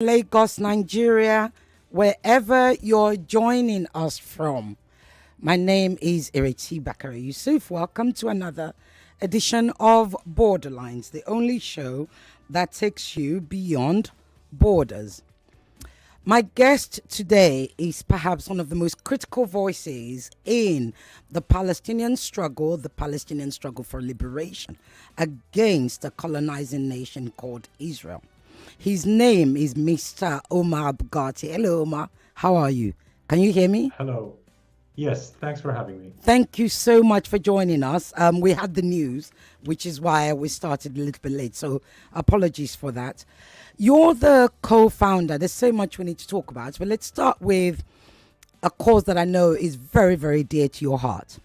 Lagos, Nigeria, wherever you're joining us from. My name is Ireti Bakare-Yusuf. Welcome to another edition of Borderlines, the only show that takes you beyond borders. My guest today is perhaps one of the most critical voices in the Palestinian struggle for liberation against a colonizing nation called Israel. His name is Mr. Omar Barghouti. Hello, Omar. How are you? Can you hear me? Hello. Yes, thanks for having me. Thank you so much for joining us. We had the news, which is why we started a little bit late. So apologies for that. You're the co-founder. There's so much we need to talk about. But let's start with a cause that I know is very, very dear to your heart.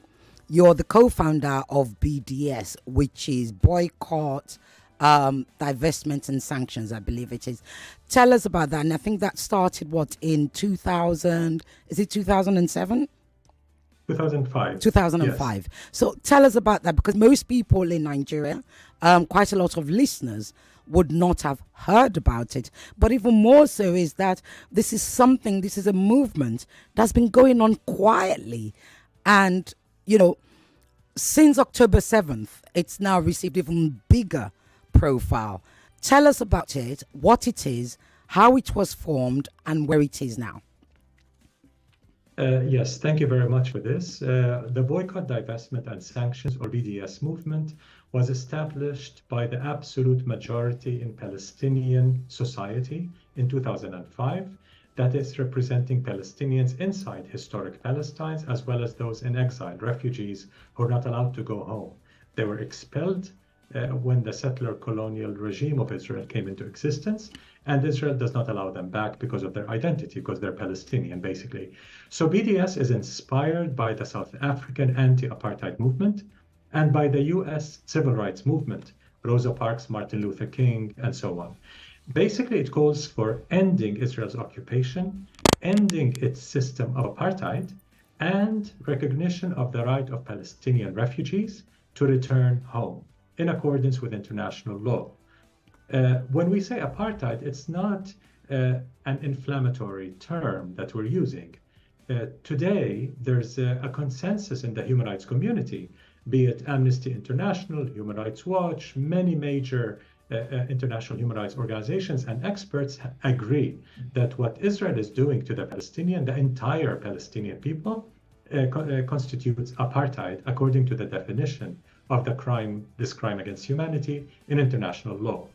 You're the co-founder of BDS, which is Boycott, Divestment and Sanctions, I believe it is. Tell us about that. And I think that started, in 2000? Is it 2007? 2005. 2005. Yes. So tell us about that, because most people in Nigeria, quite a lot of listeners, would not have heard about it. But even more so is that this is a movement that's been going on quietly. And, since October 7th, it's now received even bigger profile. Tell us about it, what it is, how it was formed, and where it is now. Yes, thank you very much for this. The Boycott, Divestment and Sanctions, or BDS movement, was established by the absolute majority in Palestinian society in 2005. That is representing Palestinians inside historic Palestine, as well as those in exile, refugees who are not allowed to go home. They were expelled when the settler colonial regime of Israel came into existence, and Israel does not allow them back because of their identity, because they're Palestinian, basically. So BDS is inspired by the South African anti-apartheid movement and by the US civil rights movement, Rosa Parks, Martin Luther King, and so on. Basically, it calls for ending Israel's occupation, ending its system of apartheid, and recognition of the right of Palestinian refugees to return home in accordance with international law. When we say apartheid, it's not an inflammatory term that we're using. Today, there's a consensus in the human rights community, be it Amnesty International, Human Rights Watch, many major international human rights organizations and experts agree that what Israel is doing to the entire Palestinian people, constitutes apartheid according to the definition of this crime against humanity in international law.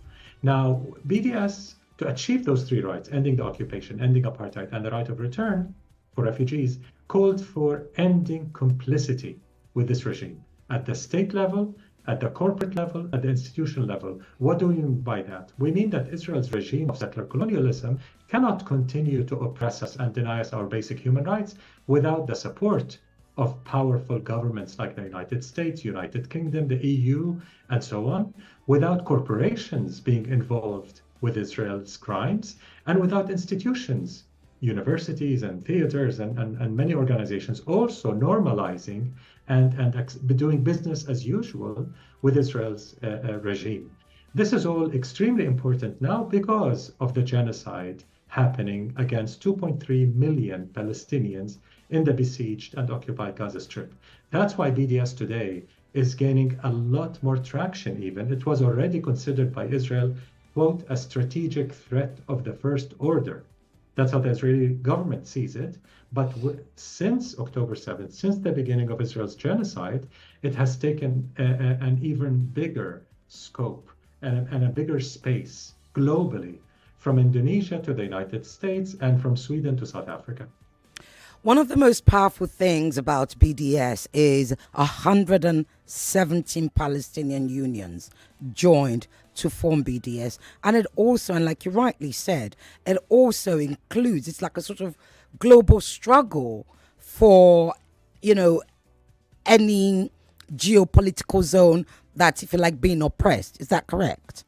Now, BDS, to achieve those three rights, ending the occupation, ending apartheid, and the right of return for refugees, called for ending complicity with this regime at the state level, at the corporate level, at the institutional level. What do we mean by that? We mean that Israel's regime of settler colonialism cannot continue to oppress us and deny us our basic human rights without the support of powerful governments like the United States, United Kingdom, the EU, and so on, without corporations being involved with Israel's crimes, and without institutions, universities and theaters and many organizations also normalizing and doing business as usual with Israel's regime. This is all extremely important now because of the genocide happening against 2.3 million Palestinians in the besieged and occupied Gaza Strip. That's why BDS today is gaining a lot more traction even. It was already considered by Israel, quote, a strategic threat of the first order. That's how the Israeli government sees it. But since October 7th, since the beginning of Israel's genocide, it has taken an even bigger scope and a bigger space globally, from Indonesia to the United States and from Sweden to South Africa. One of the most powerful things about BDS is 117 Palestinian unions joined to form BDS. And it also, and like you rightly said, it also includes, it's like a sort of global struggle for, any geopolitical zone that's, if you like, being oppressed. Is that correct?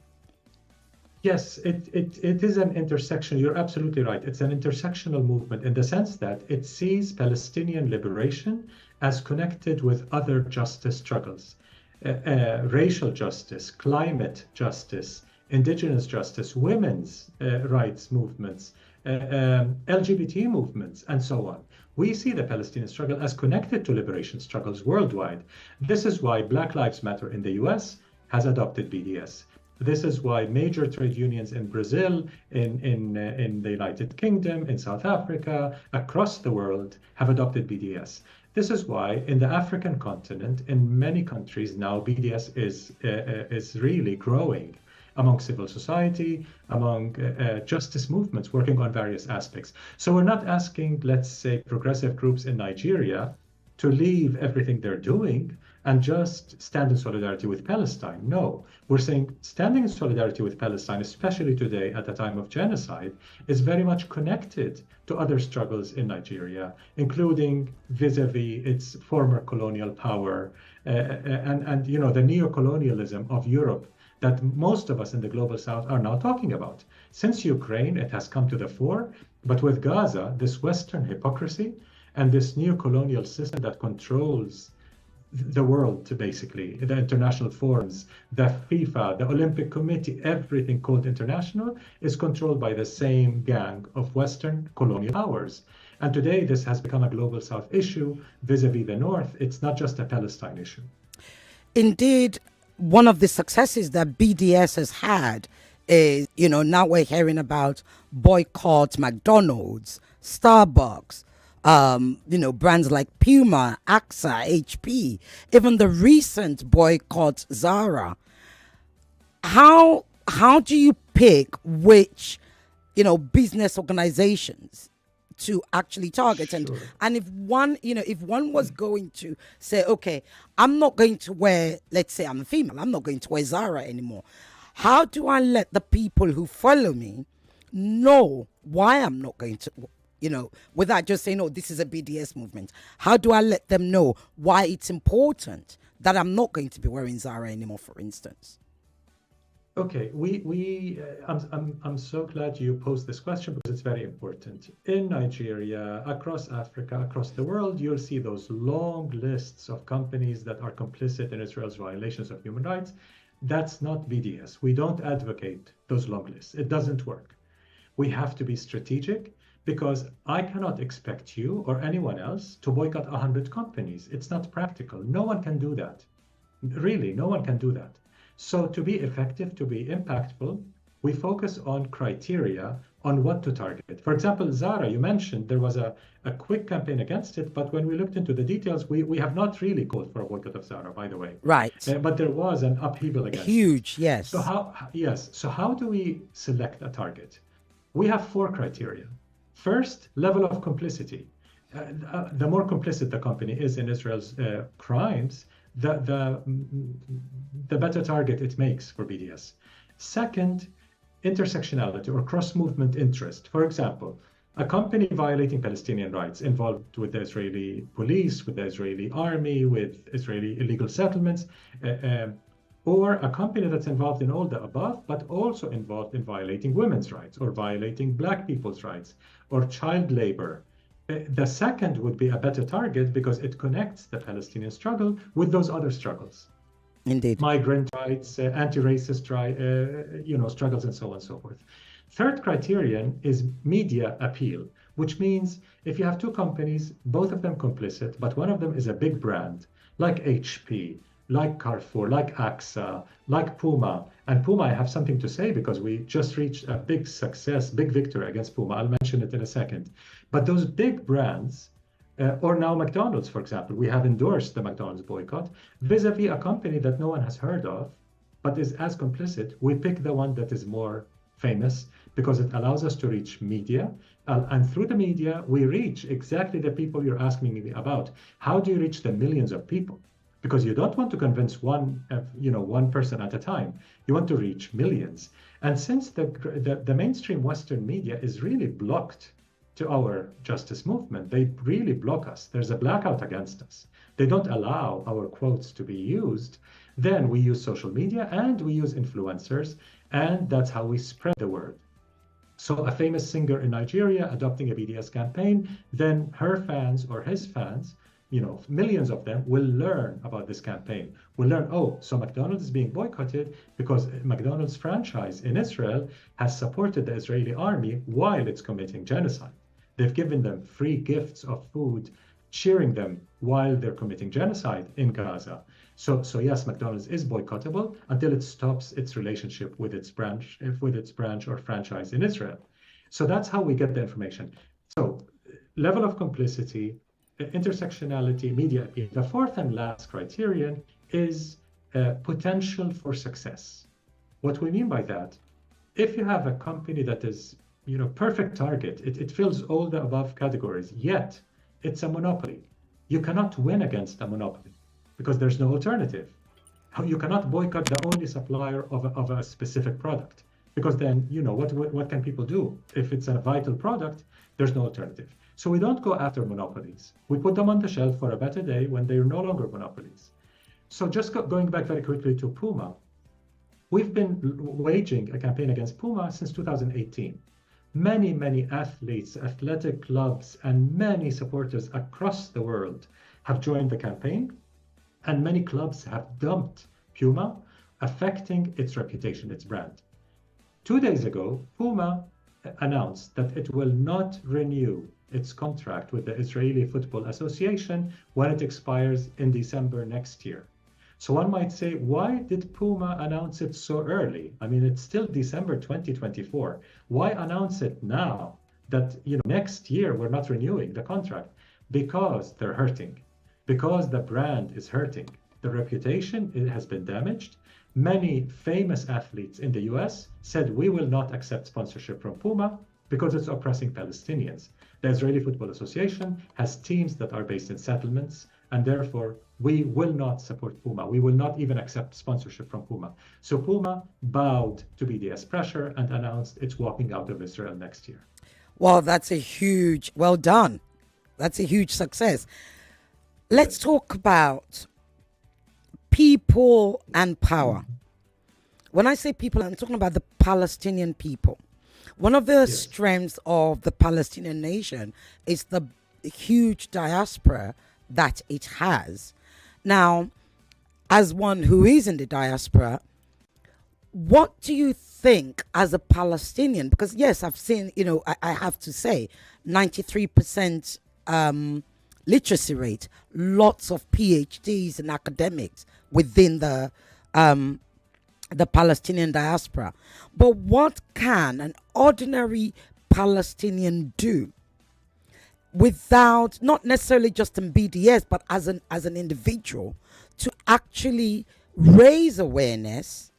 Yes, it is an intersection. You're absolutely right. It's an intersectional movement in the sense that it sees Palestinian liberation as connected with other justice struggles, racial justice, climate justice, indigenous justice, women's rights movements, LGBT movements, and so on. We see the Palestinian struggle as connected to liberation struggles worldwide. This is why Black Lives Matter in the US has adopted BDS. This is why major trade unions in Brazil, in the United Kingdom, in South Africa, across the world have adopted BDS. This is why in the African continent, in many countries now, BDS is really growing among civil society, among justice movements working on various aspects. So we're not asking, let's say, progressive groups in Nigeria to leave everything they're doing and just stand in solidarity with Palestine. No, we're saying standing in solidarity with Palestine, especially today at a time of genocide, is very much connected to other struggles in Nigeria, including vis-a-vis its former colonial power and you know, the neo-colonialism of Europe that most of us in the global south are now talking about. Since Ukraine, it has come to the fore, but with Gaza, this Western hypocrisy and this neo-colonial system that controls the world, basically, the international forums, the FIFA, the Olympic Committee, everything called international is controlled by the same gang of Western colonial powers. And today, this has become a global south issue vis-a-vis the North. It's not just a Palestine issue. Indeed, one of the successes that BDS has had is, you know, now we're hearing about Boycott, McDonald's, Starbucks, you know, brands like Puma, AXA, HP, even the recent boycott Zara. How do you pick which, you know, business organizations to actually target? Sure. And if one, you know, if one was going to say, okay, I'm not going to wear, let's say I'm a female, I'm not going to wear Zara anymore. How do I let the people who follow me know why I'm not going to, you know, without just saying, oh, this is a BDS movement? How do I let them know why it's important that I'm not going to be wearing Zara anymore, for instance? Okay, I'm so glad you posed this question because it's very important. In Nigeria, across Africa, across the world, you'll see those long lists of companies that are complicit in Israel's violations of human rights. That's not BDS. We don't advocate those long lists. It doesn't work. We have to be strategic because I cannot expect you or anyone else to boycott 100 companies. It's not practical. No one can do that. Really, no one can do that. So to be effective, to be impactful, we focus on criteria on what to target. For example, Zara, you mentioned there was a quick campaign against it, but when we looked into the details, we have not really called for a boycott of Zara, by the way. Right. But there was an upheaval against it. Huge, yes. So how do we select a target? We have 4 criteria. First, level of complicity. The more complicit the company is in Israel's crimes, the better target it makes for BDS. Second, intersectionality or cross-movement interest. For example, a company violating Palestinian rights involved with the Israeli police, with the Israeli army, with Israeli illegal settlements, or a company that's involved in all the above, but also involved in violating women's rights or violating Black people's rights or child labor. The second would be a better target because it connects the Palestinian struggle with those other struggles. Indeed. Migrant rights, anti-racist struggles, and so on and so forth. Third criterion is media appeal, which means if you have 2 companies, both of them complicit, but one of them is a big brand, like HP, like Carrefour, like AXA, like Puma. And Puma, I have something to say because we just reached a big success, big victory against Puma. I'll mention it in a second. But those big brands, or now McDonald's, for example, we have endorsed the McDonald's boycott vis-a-vis a company that no one has heard of, but is as complicit. We pick the one that is more famous because it allows us to reach media. And through the media, we reach exactly the people you're asking me about. How do you reach the millions of people? Because you don't want to convince one person at a time. You want to reach millions. And since the mainstream Western media is really blocked to our justice movement, they really block us. There's a blackout against us. They don't allow our quotes to be used. Then we use social media and we use influencers, and that's how we spread the word. So a famous singer in Nigeria adopting a BDS campaign, then her fans or his fans millions of them will learn about this campaign, will learn, oh, so McDonald's is being boycotted because McDonald's franchise in Israel has supported the Israeli army while it's committing genocide. They've given them free gifts of food, cheering them while they're committing genocide in Gaza. So yes, McDonald's is boycottable until it stops its relationship with its branch or franchise in Israel. So that's how we get the information. So level of complicity, intersectionality, media appeal. The fourth and last criterion is potential for success. What we mean by that, if you have a company that is, perfect target, it fills all the above categories, yet it's a monopoly. You cannot win against a monopoly because there's no alternative. You cannot boycott the only supplier of a specific product because then, what can people do? If it's a vital product, there's no alternative. So we don't go after monopolies. We put them on the shelf for a better day when they're no longer monopolies. So just going back very quickly to Puma, we've been waging a campaign against Puma since 2018. Many, many athletes, athletic clubs, and many supporters across the world have joined the campaign, and many clubs have dumped Puma, affecting its reputation, its brand. 2 days ago, Puma announced that it will not renew its contract with the Israeli Football Association when it expires in December next year. So one might say, why did Puma announce it so early? I mean, it's still December 2024. Why announce it now that, next year we're not renewing the contract? Because they're hurting, because the brand is hurting. The reputation, it has been damaged. Many famous athletes in the US said, we will not accept sponsorship from Puma because it's oppressing Palestinians. The Israeli Football Association has teams that are based in settlements, and therefore we will not support Puma. We will not even accept sponsorship from Puma. So Puma bowed to BDS pressure and announced it's walking out of Israel next year. Well, that's a huge, well done. That's a huge success. Let's talk about people and power. When I say people, I'm talking about the Palestinian people. One of the strengths of the Palestinian nation is the huge diaspora that it has. Now, as one who is in the diaspora, what do you think as a Palestinian? Because yes, I've seen, I have to say, 93% literacy rate, lots of PhDs and academics within the Palestinian diaspora. But what can an ordinary Palestinian do without, not necessarily just in BDS, but as an individual, to actually raise awareness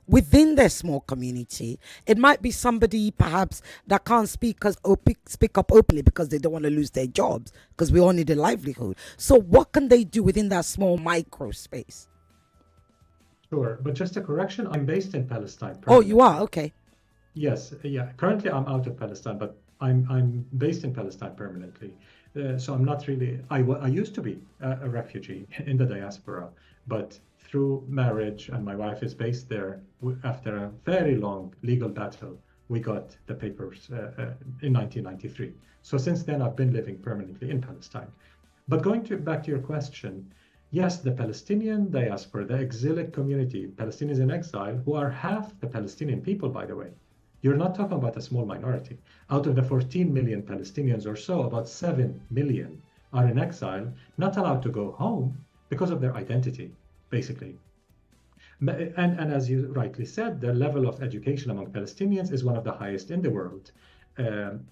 within their small community? It might be somebody perhaps that can't speak up openly because they don't want to lose their jobs, because we all need a livelihood. So what can they do within that small micro space? Sure, but just a correction, I'm based in Palestine. Oh, you are? Okay. Yes, yeah. Currently I'm out of Palestine, but I'm based in Palestine permanently. So I'm not really, I used to be a refugee in the diaspora, but through marriage, and my wife is based there, after a very long legal battle, we got the papers in 1993. So since then, I've been living permanently in Palestine. But back to your question, yes, the Palestinian diaspora, the exilic community, Palestinians in exile, who are half the Palestinian people, by the way. You're not talking about a small minority. Out of the 14 million Palestinians or so, about 7 million are in exile, not allowed to go home because of their identity, basically. And as you rightly said, the level of education among Palestinians is one of the highest in the world.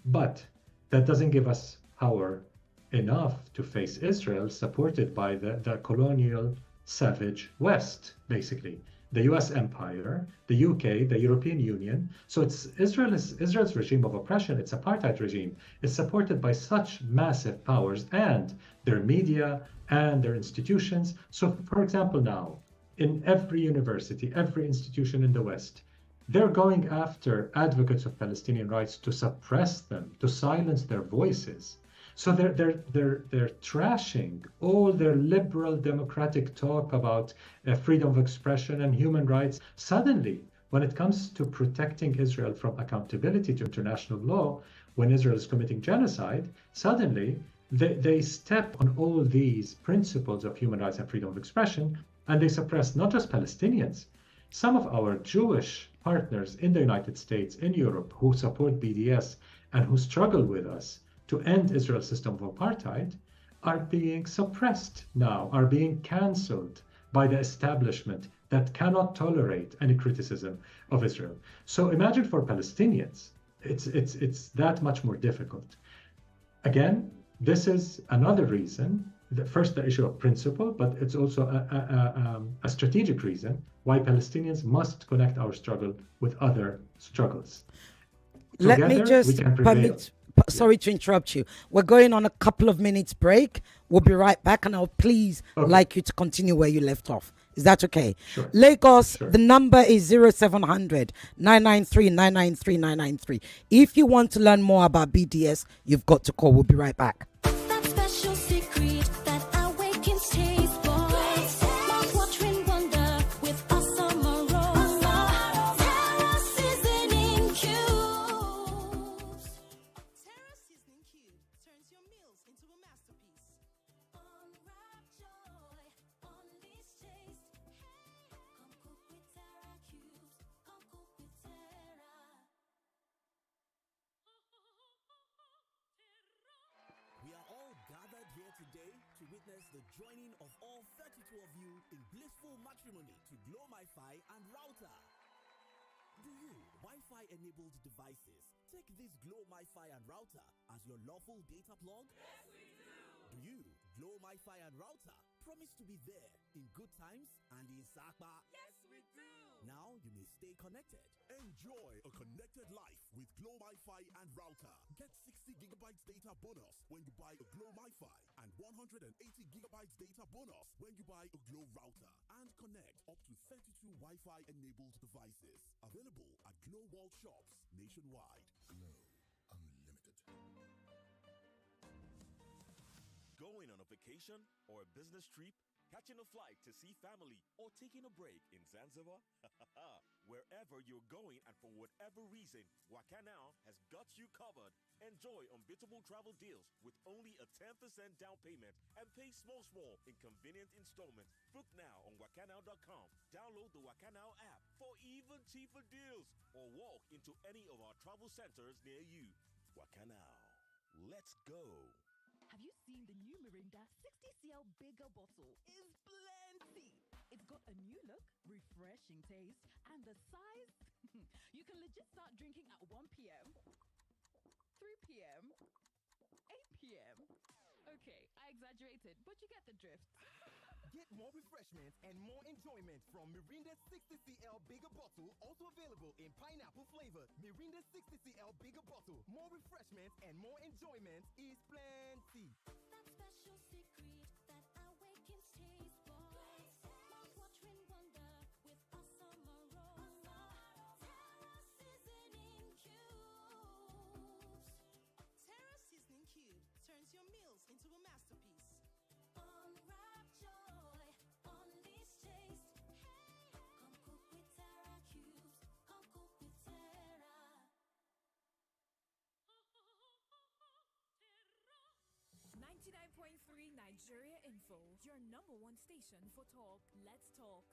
But that doesn't give us power enough to face Israel, supported by the colonial savage West, basically. The US empire, the UK, the European Union. So it's Israel's regime of oppression, its apartheid regime, is supported by such massive powers and their media and their institutions. So for example, now, in every university, every institution in the West, they're going after advocates of Palestinian rights to suppress them, to silence their voices. So they're trashing all their liberal democratic talk about freedom of expression and human rights. Suddenly, when it comes to protecting Israel from accountability to international law, when Israel is committing genocide, suddenly they step on all these principles of human rights and freedom of expression, and they suppress not just Palestinians. Some of our Jewish partners in the United States, in Europe, who support BDS and who struggle with us to end Israel's system of apartheid, are being suppressed now, are being cancelled by the establishment that cannot tolerate any criticism of Israel. So imagine for Palestinians, it's that much more difficult. Again, this is another reason. First, the issue of principle, but it's also a strategic reason why Palestinians must connect our struggle with other struggles. Let me Together, just we can prevail. sorry to interrupt you. We're going on a couple of minutes break. We'll be right back, and I'll please like you to continue where you left off. Is that okay? Sure. Lagos, Sure. the number is 0700 993 993 993. If you want to learn more about BDS, you've got to call. We'll be right back. That special secret that awakens taste buds. Mouth-watering wonder with awesome aroma. Terra seasoning cubes. Terra Seasoning Cube turns your meals into a masterpiece. Unwrap joy, unleash taste. Come cook with Terra cubes. Come cook with Terra. We are all gathered here today to witness the joining of all 32 of you in blissful matrimony to Glow MiFi and Router. Do you, Wi-Fi enabled devices, take this Glow MiFi and Router as your lawful data plug? Yes, we do! Do you, Glow MiFi and Router, promise to be there in good times and in Sakpa? Yes, we do. Now you may stay connected. Enjoy a connected life with Glow MiFi and Router. Get 60 gigabytes data bonus when you buy a Glow MiFi and 180 gigabytes data bonus when you buy a Glow Router. And connect up to 32 Wi-Fi enabled devices. Available at Glow World shops nationwide. Glow Unlimited. Going on a vacation or a business trip? Catching a flight to see family or taking a break in Zanzibar? Wherever you're going and for whatever reason, Wakanao has got you covered. Enjoy unbeatable travel deals with only a 10% down payment and pay small in convenient installments. Book now on wakanao.com. Download the Wakanao app for even cheaper deals or walk into any of our travel centers near you. Wakanao. Let's go. Have you seen the new Mirinda 60cl bigger bottle? Is plenty. It's got a new look, refreshing taste, and the size. You can legit start drinking at 1 p.m., 3 p.m., 8 p.m. Okay, I exaggerated, but you get the drift. Get more refreshment and more enjoyment from Mirinda 60cl bigger bottle, also available in pineapple flavor. Mirinda 60cl bigger bottle. More refreshment and more enjoyment is plenty. That special secret that awakens taste buds. Mouth-watering wonder with awesome aroma. Terra seasoning cubes. Terra Seasoning Cube turns your meals into a masterpiece. Unwrap joy, unleash taste. Come cook with Terra cubes. Come cook with Terra. 99.3 Nigeria Info, your number one station for talk. Let's talk.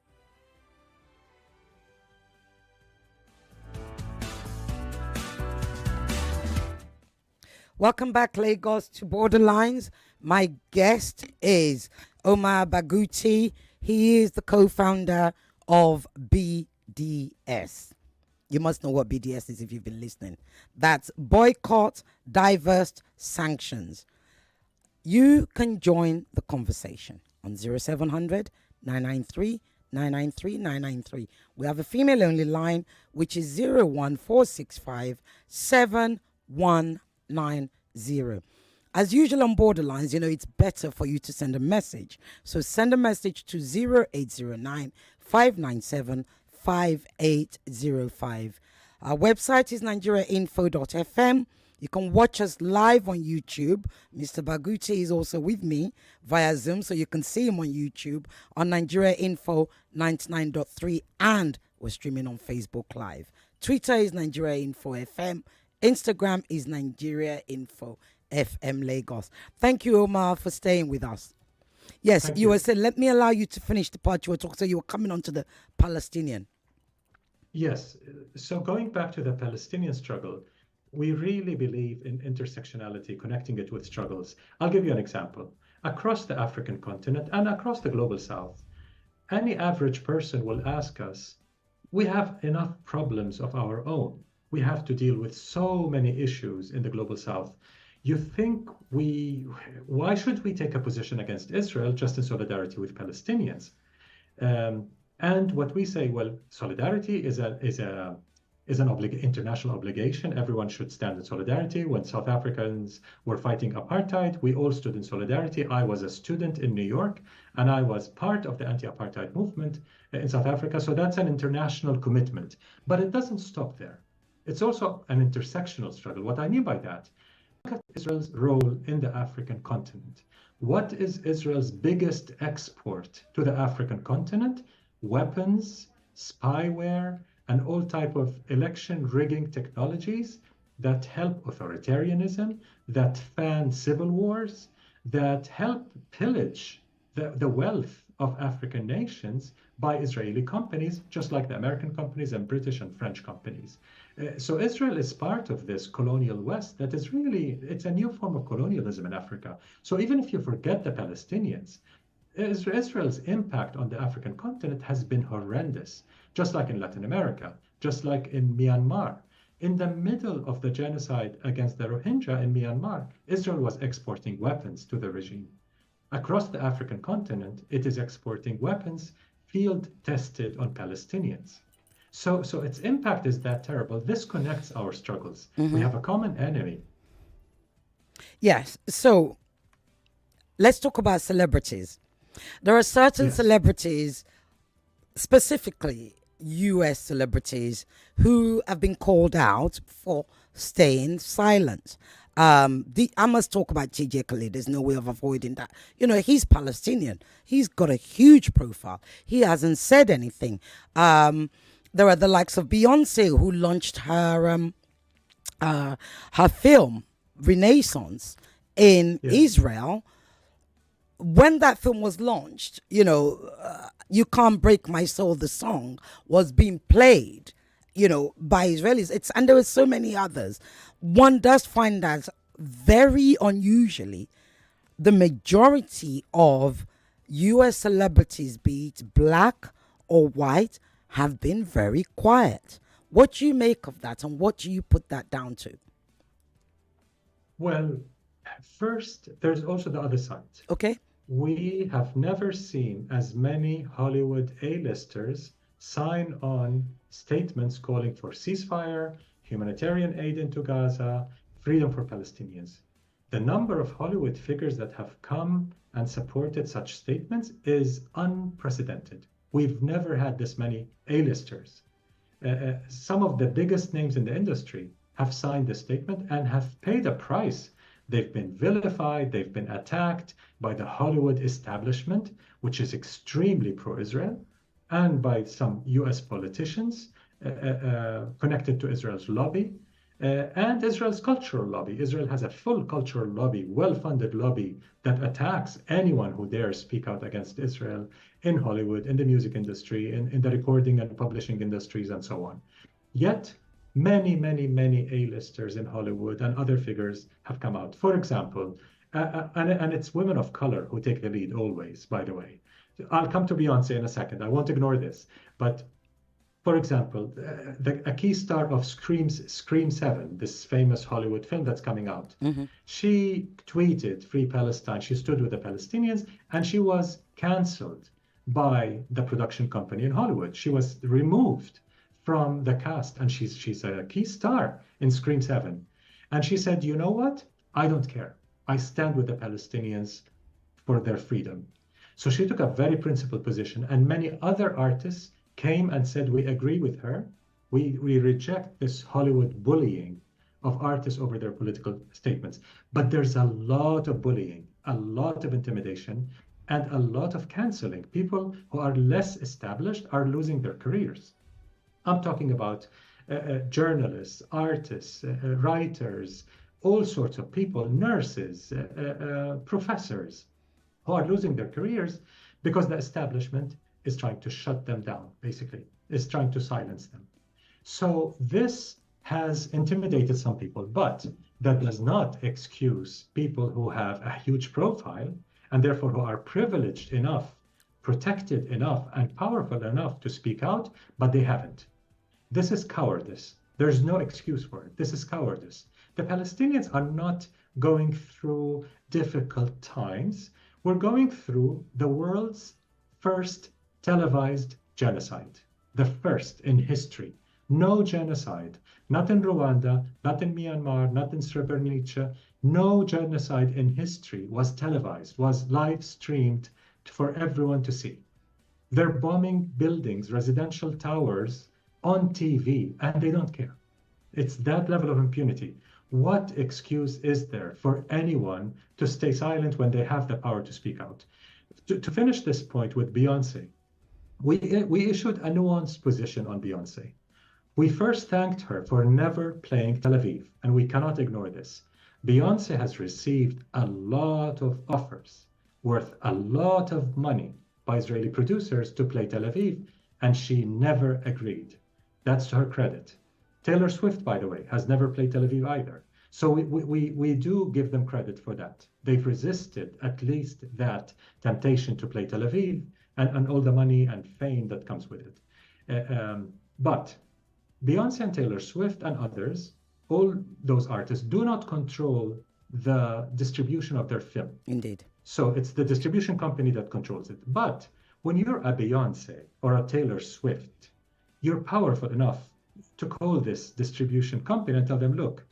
Welcome back, Lagos, to Borderlines. My guest is Omar Barghouti. He is the co-founder of BDS. You must know what BDS is if you've been listening. That's Boycott, Divestment, Sanctions. You can join the conversation on 0700 993 993 993. We have a female-only line, which is 01465 7190. As usual on Borderlines, it's better for you to send a message. So send a message to 0809 597 5805. Our website is nigeriainfo.fm. You can watch us live on YouTube. Mr. Barghouti is also with me via Zoom, so you can see him on YouTube on Nigeria Info 99.3, and we're streaming on Facebook Live. Twitter is Nigeria Info FM. Instagram is Nigeria Info FM Lagos. Thank you, Omar, for staying with us. Yes, Thank you were you. saying, let me allow you to finish the part you were talking. So you were coming on to the Palestinian. Yes. So going back to the Palestinian struggle, we really believe in intersectionality, connecting it with struggles. I'll give you an example. Across the African continent and across the global south, any average person will ask us, we have enough problems of our own. We have to deal with so many issues in the global south. You think why should we take a position against Israel just in solidarity with Palestinians? Um, and what we say, well, solidarity is an international obligation. Everyone should stand in solidarity. When South Africans were fighting apartheid, we all stood in solidarity. I was a student in New York, and I was part of the anti-apartheid movement in South Africa. So that's an international commitment. But it doesn't stop there. It's also an intersectional struggle. What I mean by that, look at Israel's role in the African continent. What is Israel's biggest export to the African continent? Weapons, spyware, and all type of election rigging technologies that help authoritarianism, that fan civil wars, that help pillage the wealth of African nations by Israeli companies, just like the American companies and British and French companies. So Israel is part of this colonial West that is really, it's a new form of colonialism in Africa. So even if you forget the Palestinians, Israel's impact on the African continent has been horrendous, just like in Latin America, just like in Myanmar. In the middle of the genocide against the Rohingya in Myanmar, Israel was exporting weapons to the regime. Across the African continent, it is exporting weapons field tested on Palestinians. So its impact is that terrible. This connects our struggles. We have a common enemy. Yes. So let's talk about celebrities. There are certain Yes. celebrities, specifically US celebrities, who have been called out for staying silent. I must talk about TJ Khalid. There's no way of avoiding that. You know, he's Palestinian. He's got a huge profile. He hasn't said anything. There are the likes of Beyonce, who launched her film Renaissance in Yes. Israel. When that film was launched, You Can't Break My Soul, the song, was being played, by Israelis. And there were so many others. One does find that very unusually, the majority of US celebrities, be it black or white, have been very quiet. What do you make of that, and what do you put that down to? Well, first, there's also the other side. Okay. We have never seen as many Hollywood A-listers sign on statements calling for ceasefire, humanitarian aid into Gaza, freedom for Palestinians. The number of Hollywood figures that have come and supported such statements is unprecedented. We've never had this many A-listers. Some of the biggest names in the industry have signed this statement and have paid a price. They've been vilified, they've been attacked by the Hollywood establishment, which is extremely pro-Israel, and by some US politicians connected to Israel's lobby, and Israel's cultural lobby. Israel has a full cultural lobby, well-funded lobby that attacks anyone who dares speak out against Israel in Hollywood, in the music industry, in the recording and publishing industries, and so on. Yet, many, many, many A-listers in Hollywood and other figures have come out. For example, and it's women of color who take the lead always, by the way. I'll come to Beyonce in a second. I won't ignore this. But for example, a key star of Scream 7, this famous Hollywood film that's coming out, she tweeted Free Palestine. She stood with the Palestinians, and she was canceled by the production company in Hollywood. She was removed from the cast, and she's a key star in Scream 7. And she said, you know what? I don't care. I stand with the Palestinians for their freedom. So she took a very principled position, and many other artists came and said, we agree with her. We reject this Hollywood bullying of artists over their political statements. But there's a lot of bullying, a lot of intimidation, and a lot of canceling. People who are less established are losing their careers. I'm talking about journalists, artists, writers, all sorts of people, nurses, professors, who are losing their careers because the establishment is trying to shut them down, basically, is trying to silence them. So this has intimidated some people, but that does not excuse people who have a huge profile and therefore who are privileged enough, protected enough, and powerful enough to speak out, but they haven't. This is cowardice. There's no excuse for it. This is cowardice. The Palestinians are not going through difficult times. We're going through the world's first televised genocide, the first in history. No genocide, not in Rwanda, not in Myanmar, not in Srebrenica. No genocide in history was televised, was live streamed for everyone to see. They're bombing buildings, residential towers on TV, and they don't care. It's that level of impunity. What excuse is there for anyone to stay silent when they have the power to speak out? To finish this point with Beyonce, we issued a nuanced position on Beyonce. We first thanked her for never playing Tel Aviv, and we cannot ignore this. Beyonce has received a lot of offers worth a lot of money by Israeli producers to play Tel Aviv, and she never agreed. That's to her credit. Taylor Swift, by the way, has never played Tel Aviv either. So we do give them credit for that. They've resisted at least that temptation to play Tel Aviv and all the money and fame that comes with it. But Beyonce and Taylor Swift and others, all those artists, do not control the distribution of their film. Indeed. So it's the distribution company that controls it. But when you're a Beyonce or a Taylor Swift, you're powerful enough to call this distribution company and tell them, look,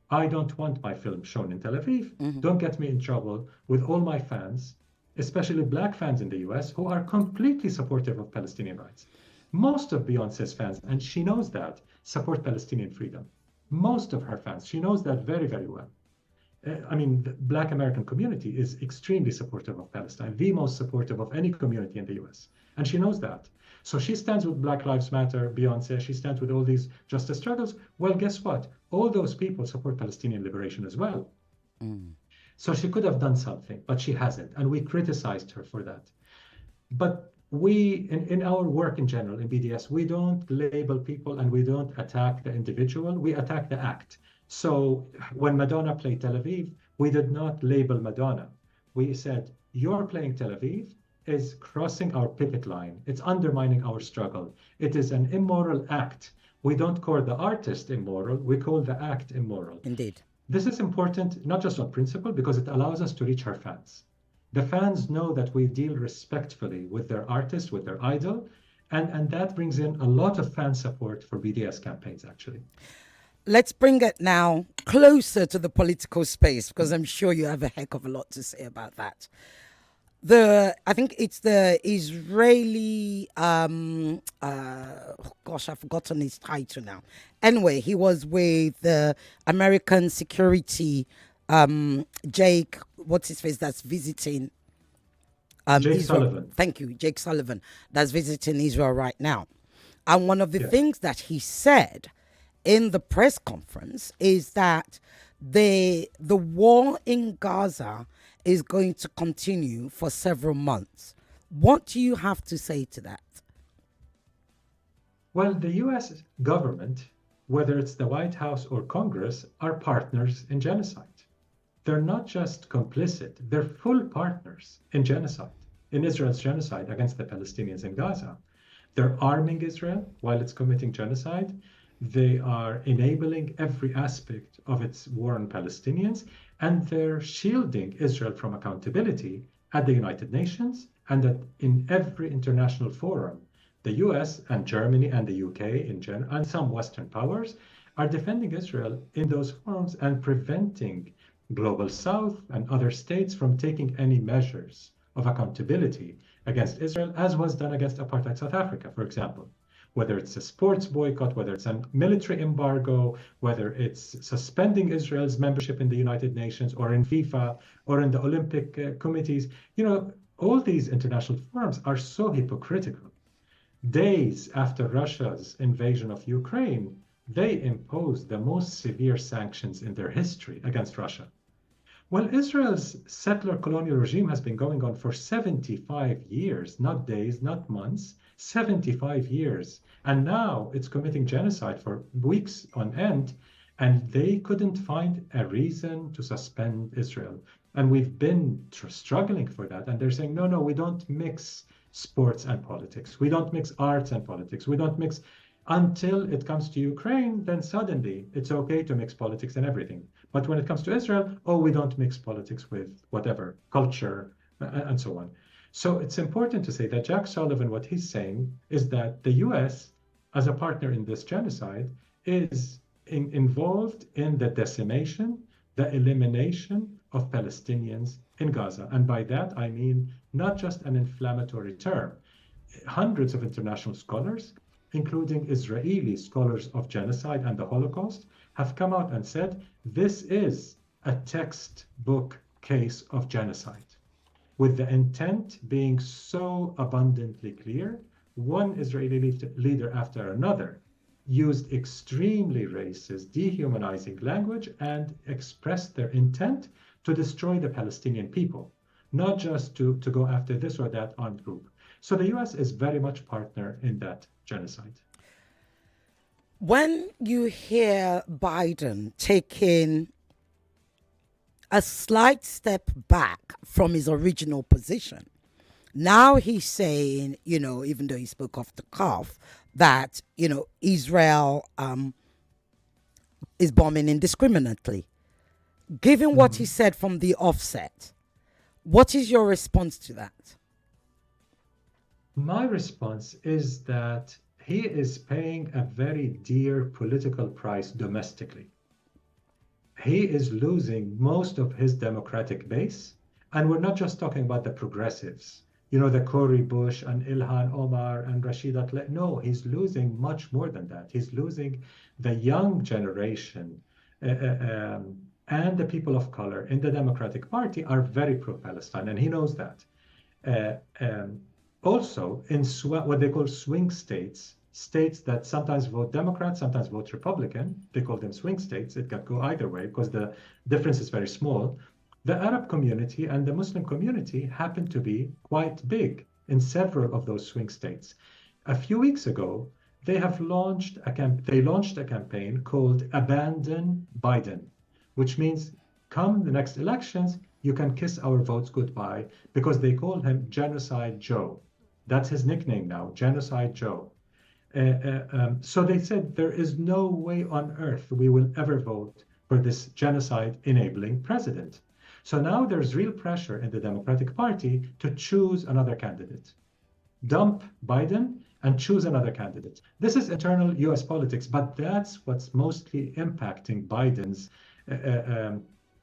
I don't want my film shown in Tel Aviv. Don't get me in trouble with all my fans, especially black fans in the US, who are completely supportive of Palestinian rights. Most of Beyonce's fans, and she knows that, support Palestinian freedom. Most of her fans, she knows that very, very well. I mean, the Black American community is extremely supportive of Palestine, the most supportive of any community in the US. And she knows that. So she stands with Black Lives Matter, Beyonce, she stands with all these justice struggles. Well, guess what? All those people support Palestinian liberation as well. So she could have done something, but she hasn't. And we criticized her for that. But we, in our work in general, in BDS, we don't label people and we don't attack the individual, we attack the act. So when Madonna played Tel Aviv, we did not label Madonna. We said, you're playing Tel Aviv is crossing our picket line. It's undermining our struggle. It is an immoral act. We don't call the artist immoral, we call the act immoral. Indeed. This is important, not just on principle, because it allows us to reach our fans. The fans know that we deal respectfully with their artist, with their idol, and that brings in a lot of fan support for BDS campaigns, actually. Let's bring it now closer to the political space, because I'm sure you have a heck of a lot to say about that. I think it's the Israeli, I've forgotten his title now. Anyway, he was with the American security, Jake, what's his face, that's visiting Jake Israel. Sullivan. Thank you, Jake Sullivan, that's visiting Israel right now. And one of the things that he said in the press conference is that the war in Gaza is going to continue for several months. What do you have to say to that? Well, the US government, whether it's the White House or Congress, are partners in genocide. They're not just complicit, they're full partners in genocide, in Israel's genocide against the Palestinians in Gaza. They're arming Israel while it's committing genocide. They are enabling every aspect of its war on Palestinians, and they're shielding Israel from accountability at the United Nations and in every international forum. The US and Germany and the UK in general, and some Western powers, are defending Israel in those forums and preventing Global South and other states from taking any measures of accountability against Israel, as was done against apartheid South Africa, for example. Whether it's a sports boycott, whether it's a military embargo, whether it's suspending Israel's membership in the United Nations or in FIFA or in the Olympic committees, all these international forums are so hypocritical. Days after Russia's invasion of Ukraine, they imposed the most severe sanctions in their history against Russia. Well, Israel's settler colonial regime has been going on for 75 years, not days, not months, 75 years. And now it's committing genocide for weeks on end, and they couldn't find a reason to suspend Israel. And we've been struggling for that. And they're saying, no, no, we don't mix sports and politics. We don't mix arts and politics. We don't mix until it comes to Ukraine, then suddenly it's okay to mix politics and everything. But when it comes to Israel, oh, we don't mix politics with whatever, culture, and so on. So it's important to say that Jack Sullivan, what he's saying is that the US, as a partner in this genocide, is involved in the decimation, the elimination of Palestinians in Gaza. And by that, I mean not just an inflammatory term. Hundreds of international scholars, including Israeli scholars of genocide and the Holocaust, have come out and said this is a textbook case of genocide, with the intent being so abundantly clear. One Israeli leader after another used extremely racist, dehumanizing language and expressed their intent to destroy the Palestinian people, not just to go after this or that armed group. So the US is very much partner in that genocide. When you hear Biden taking a slight step back from his original position, now he's saying, even though he spoke off the cuff, that, Israel is bombing indiscriminately. Given what he said from the offset, what is your response to that? My response is that he is paying a very dear political price domestically. He is losing most of his Democratic base. And we're not just talking about the progressives, the Cory Bush and Ilhan Omar and Rashida Tlaib. No, he's losing much more than that. He's losing the young generation and the people of color in the Democratic Party are very pro-Palestine, and he knows that. Also, in what they call swing states, states that sometimes vote Democrat, sometimes vote Republican, they call them swing states. It can go either way because the difference is very small. The Arab community and the Muslim community happen to be quite big in several of those swing states. A few weeks ago, they launched a campaign called Abandon Biden, which means come the next elections, you can kiss our votes goodbye, because they call him Genocide Joe. That's his nickname now, Genocide Joe. So they said there is no way on earth we will ever vote for this genocide-enabling president. So now there's real pressure in the Democratic Party to choose another candidate. Dump Biden and choose another candidate. This is internal US politics, but that's what's mostly impacting Biden's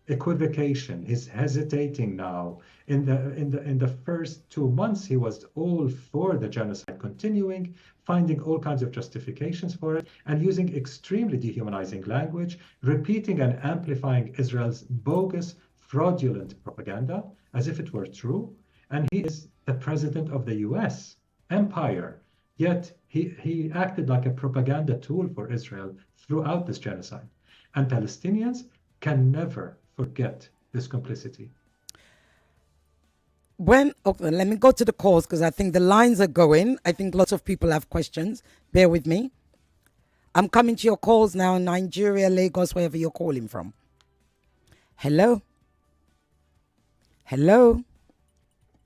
equivocation. He's hesitating now. In the first 2 months, he was all for the genocide continuing, finding all kinds of justifications for it, and using extremely dehumanizing language, repeating and amplifying Israel's bogus, fraudulent propaganda as if it were true. And he is the president of the US empire, yet he acted like a propaganda tool for Israel throughout this genocide. And Palestinians can never forget this complicity. Okay, let me go to the calls because I think the lines are going. I think lots of people have questions. Bear with me. I'm coming to your calls now in Nigeria, Lagos, wherever you're calling from. Hello? Hello?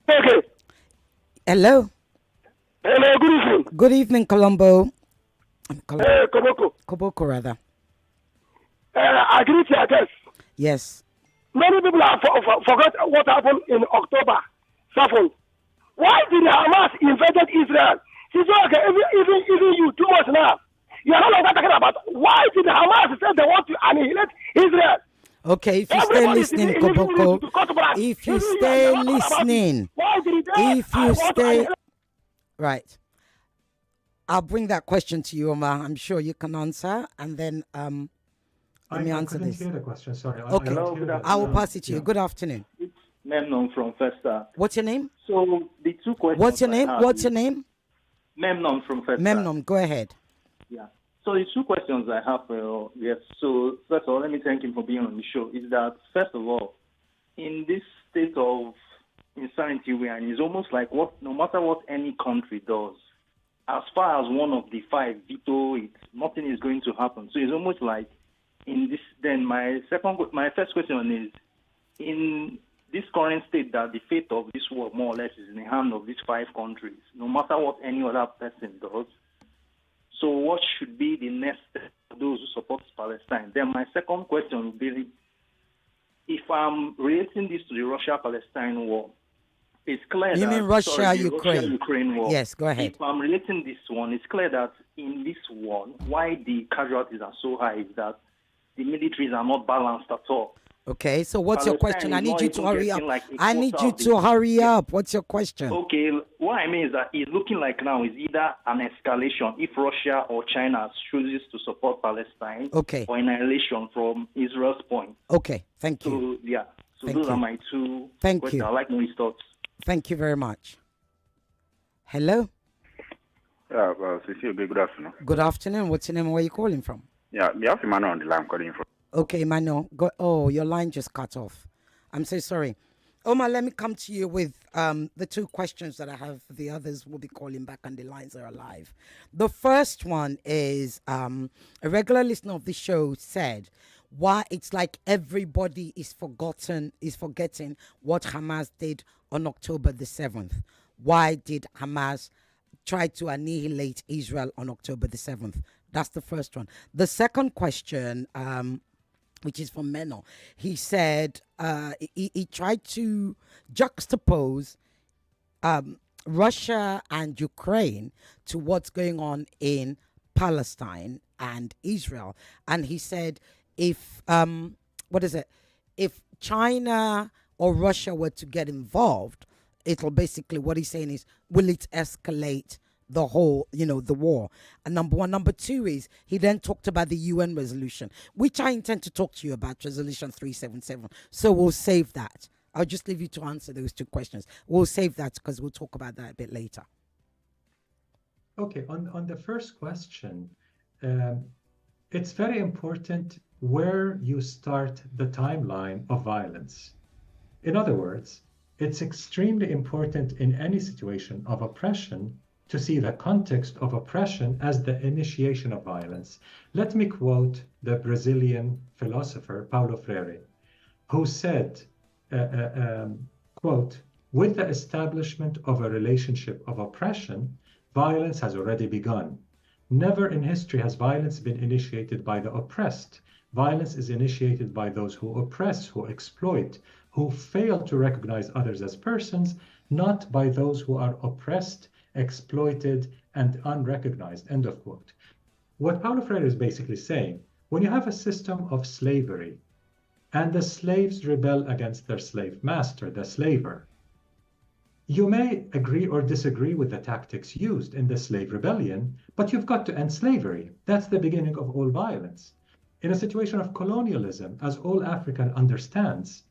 Okay. Hello? Hello, good evening. Good evening, Colombo. Koboko. Koboko, rather. I greet you, I guess. Yes. Many people have forgot what happened in October 7th. Why did Hamas invaded Israel? She's okay, even you, 2 months now. You are no longer talking about why did Hamas say they want to annihilate Israel? Okay, if you stay listening, Koboko, if you stay listening, if you stay... Right. I'll bring that question to you, Omar. I'm sure you can answer, and then let me answer this. I couldn't hear the question, sorry. Okay, I will pass it to you. Good afternoon. It's Memnon from Festa. What's your name? So the two questions. What's your name? What's your name? Memnon from Festa. Memnon, go ahead. Yeah. So the two questions I have for you, yes. So first of all, let me thank him for being on the show. Is that first of all, in this state of insanity we are in, it's almost like no matter what any country does, as far as one of the five veto it, nothing is going to happen. So it's almost like in this. Then my first question is, in this current state that the fate of this war more or less is in the hand of these five countries, no matter what any other person does. So what should be the next step for those who support Palestine? Then my second question would be, if I'm relating this to the Russia-Palestine war, it's clear You that... mean the Russia-Ukraine? Russia-Ukraine war. Yes, go ahead. If I'm relating this one, it's clear that in this war, why the casualties are so high is that the militaries are not balanced at all. Okay, so what's your Palestine question? I is need not you to even hurry up. getting like a I need quarter you of the- to hurry up. What's your question? Okay, what I mean is that it's looking like now is either an escalation if Russia or China chooses to support Palestine, Okay. or annihilation from Israel's point. Okay, thank you. So yeah, so Thank those you. are my two Thank questions. you. I like knowing his thoughts. Thank you very much. Hello? Yeah, well, Cecile, good afternoon. Good afternoon. What's your name and where are you calling from? Yeah, me have Emmanuel on the line calling from. Okay, Mano. Oh, your line just cut off. I'm so sorry. Omar, let me come to you with the two questions that I have. The others will be calling back and the lines are alive. The first one is a regular listener of the show said why it's like everybody is forgetting what Hamas did on October the 7th. Why did Hamas try to annihilate Israel on October the 7th? That's the first one. The second question, which is from Menno, he said he tried to juxtapose Russia and Ukraine to what's going on in Palestine and Israel. And he said if China or Russia were to get involved, it'll basically, what he's saying is, will it escalate the whole, the war? And number one. Number two is, he then talked about the UN resolution, which I intend to talk to you about, resolution 377. So we'll save that. I'll just leave you to answer those two questions. We'll save that because we'll talk about that a bit later. Okay, on the first question, it's very important where you start the timeline of violence. In other words, it's extremely important in any situation of oppression to see the context of oppression as the initiation of violence. Let me quote the Brazilian philosopher Paulo Freire, who said, quote, "With the establishment of a relationship of oppression, violence has already begun. Never in history has violence been initiated by the oppressed. Violence is initiated by those who oppress, who exploit, who fail to recognize others as persons, not by those who are oppressed, exploited, and unrecognized," end of quote. What Paulo Freire is basically saying, when you have a system of slavery and the slaves rebel against their slave master, the slaver, you may agree or disagree with the tactics used in the slave rebellion, but you've got to end slavery. That's the beginning of all violence. In a situation of colonialism, as all African understands,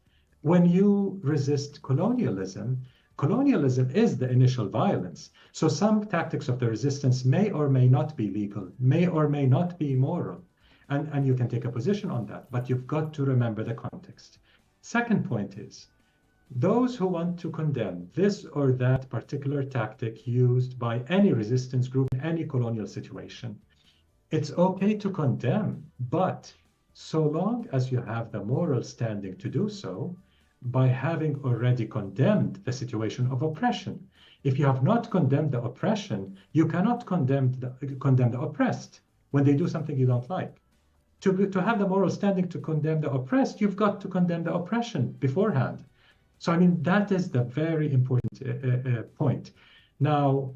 when you resist colonialism, colonialism is the initial violence. So some tactics of the resistance may or may not be legal, may or may not be moral. And you can take a position on that, but you've got to remember the context. Second point is, those who want to condemn this or that particular tactic used by any resistance group in any colonial situation, it's okay to condemn, but so long as you have the moral standing to do so, by having already condemned the situation of oppression. If you have not condemned the oppression, you cannot condemn the oppressed when they do something you don't like. To have the moral standing to condemn the oppressed, you've got to condemn the oppression beforehand. So, I mean, that is the very important point. Now,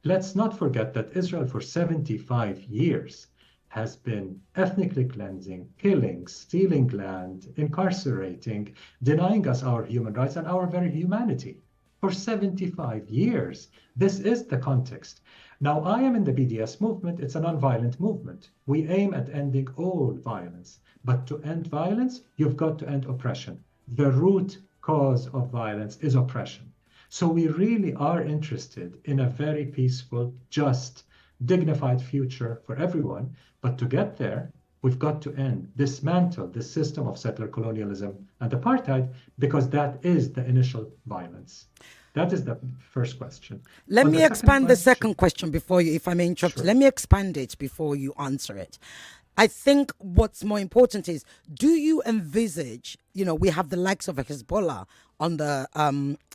let's not forget that Israel for 75 years has been ethnically cleansing, killing, stealing land, incarcerating, denying us our human rights and our very humanity. For 75 years, this is the context. Now, I am in the BDS movement. It's a nonviolent movement. We aim at ending all violence. But to end violence, you've got to end oppression. The root cause of violence is oppression. So we really are interested in a very peaceful, just, dignified future for everyone. But to get there, we've got to dismantle this system of settler colonialism and apartheid, because that is the initial violence. That is the first question. Let On me the second expand the question- second question before you, if I may interrupt. Sure. Let me expand it before you answer it. I think what's more important is, do you envisage, we have the likes of Hezbollah on the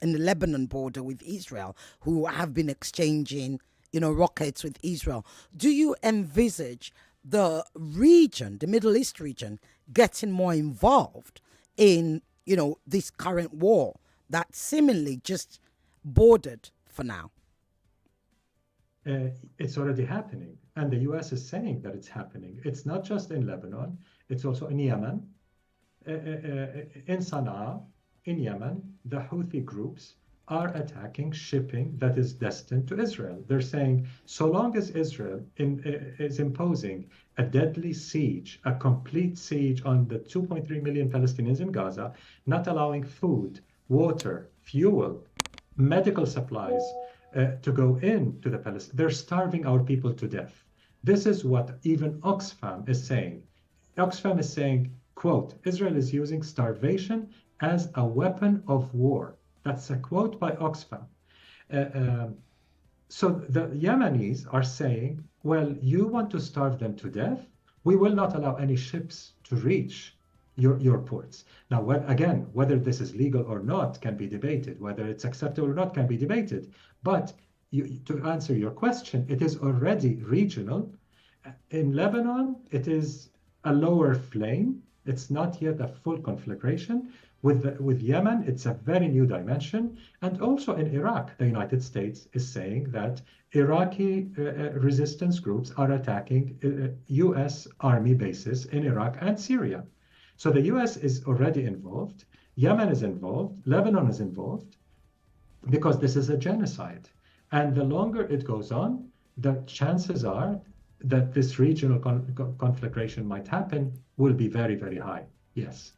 in the Lebanon border with Israel, who have been exchanging, rockets with Israel. Do you envisage the region, the Middle East region, getting more involved in, this current war that seemingly just bordered for now? It's already happening, and the US is saying that it's happening. It's not just in Lebanon, it's also in Yemen, in Sana'a, in Yemen. The Houthi groups are attacking shipping that is destined to Israel. They're saying, so long as Israel is imposing a deadly siege, a complete siege on the 2.3 million Palestinians in Gaza, not allowing food, water, fuel, medical supplies to go into the Palestine, they're starving our people to death. This is what even Oxfam is saying. Oxfam is saying, quote, Israel is using starvation as a weapon of war. That's a quote by Oxfam. So the Yemenis are saying, well, you want to starve them to death? We will not allow any ships to reach your ports. Now, whether this is legal or not can be debated. Whether it's acceptable or not can be debated. But to answer your question, it is already regional. In Lebanon, it is a lower flame. It's not yet a full conflagration. With Yemen, it's a very new dimension. And also in Iraq, the United States is saying that Iraqi resistance groups are attacking US army bases in Iraq and Syria. So the US is already involved. Yemen is involved. Lebanon is involved, because this is a genocide. And the longer it goes on, the chances are that this regional conflagration might happen will be very, very high. Yes.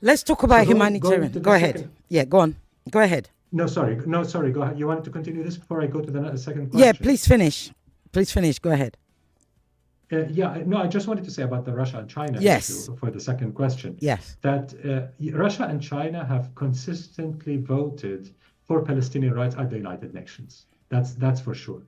Let's talk about So humanitarian. Go ahead. second- Yeah, go on. Go ahead. No, sorry. Go ahead. You wanted to continue this before I go to the second question? Yeah, please finish. Please finish. Go ahead. I just wanted to say about the Russia and China Yes. issue for the second question. Yes. That Russia and China have consistently voted for Palestinian rights at the United Nations. That's for sure.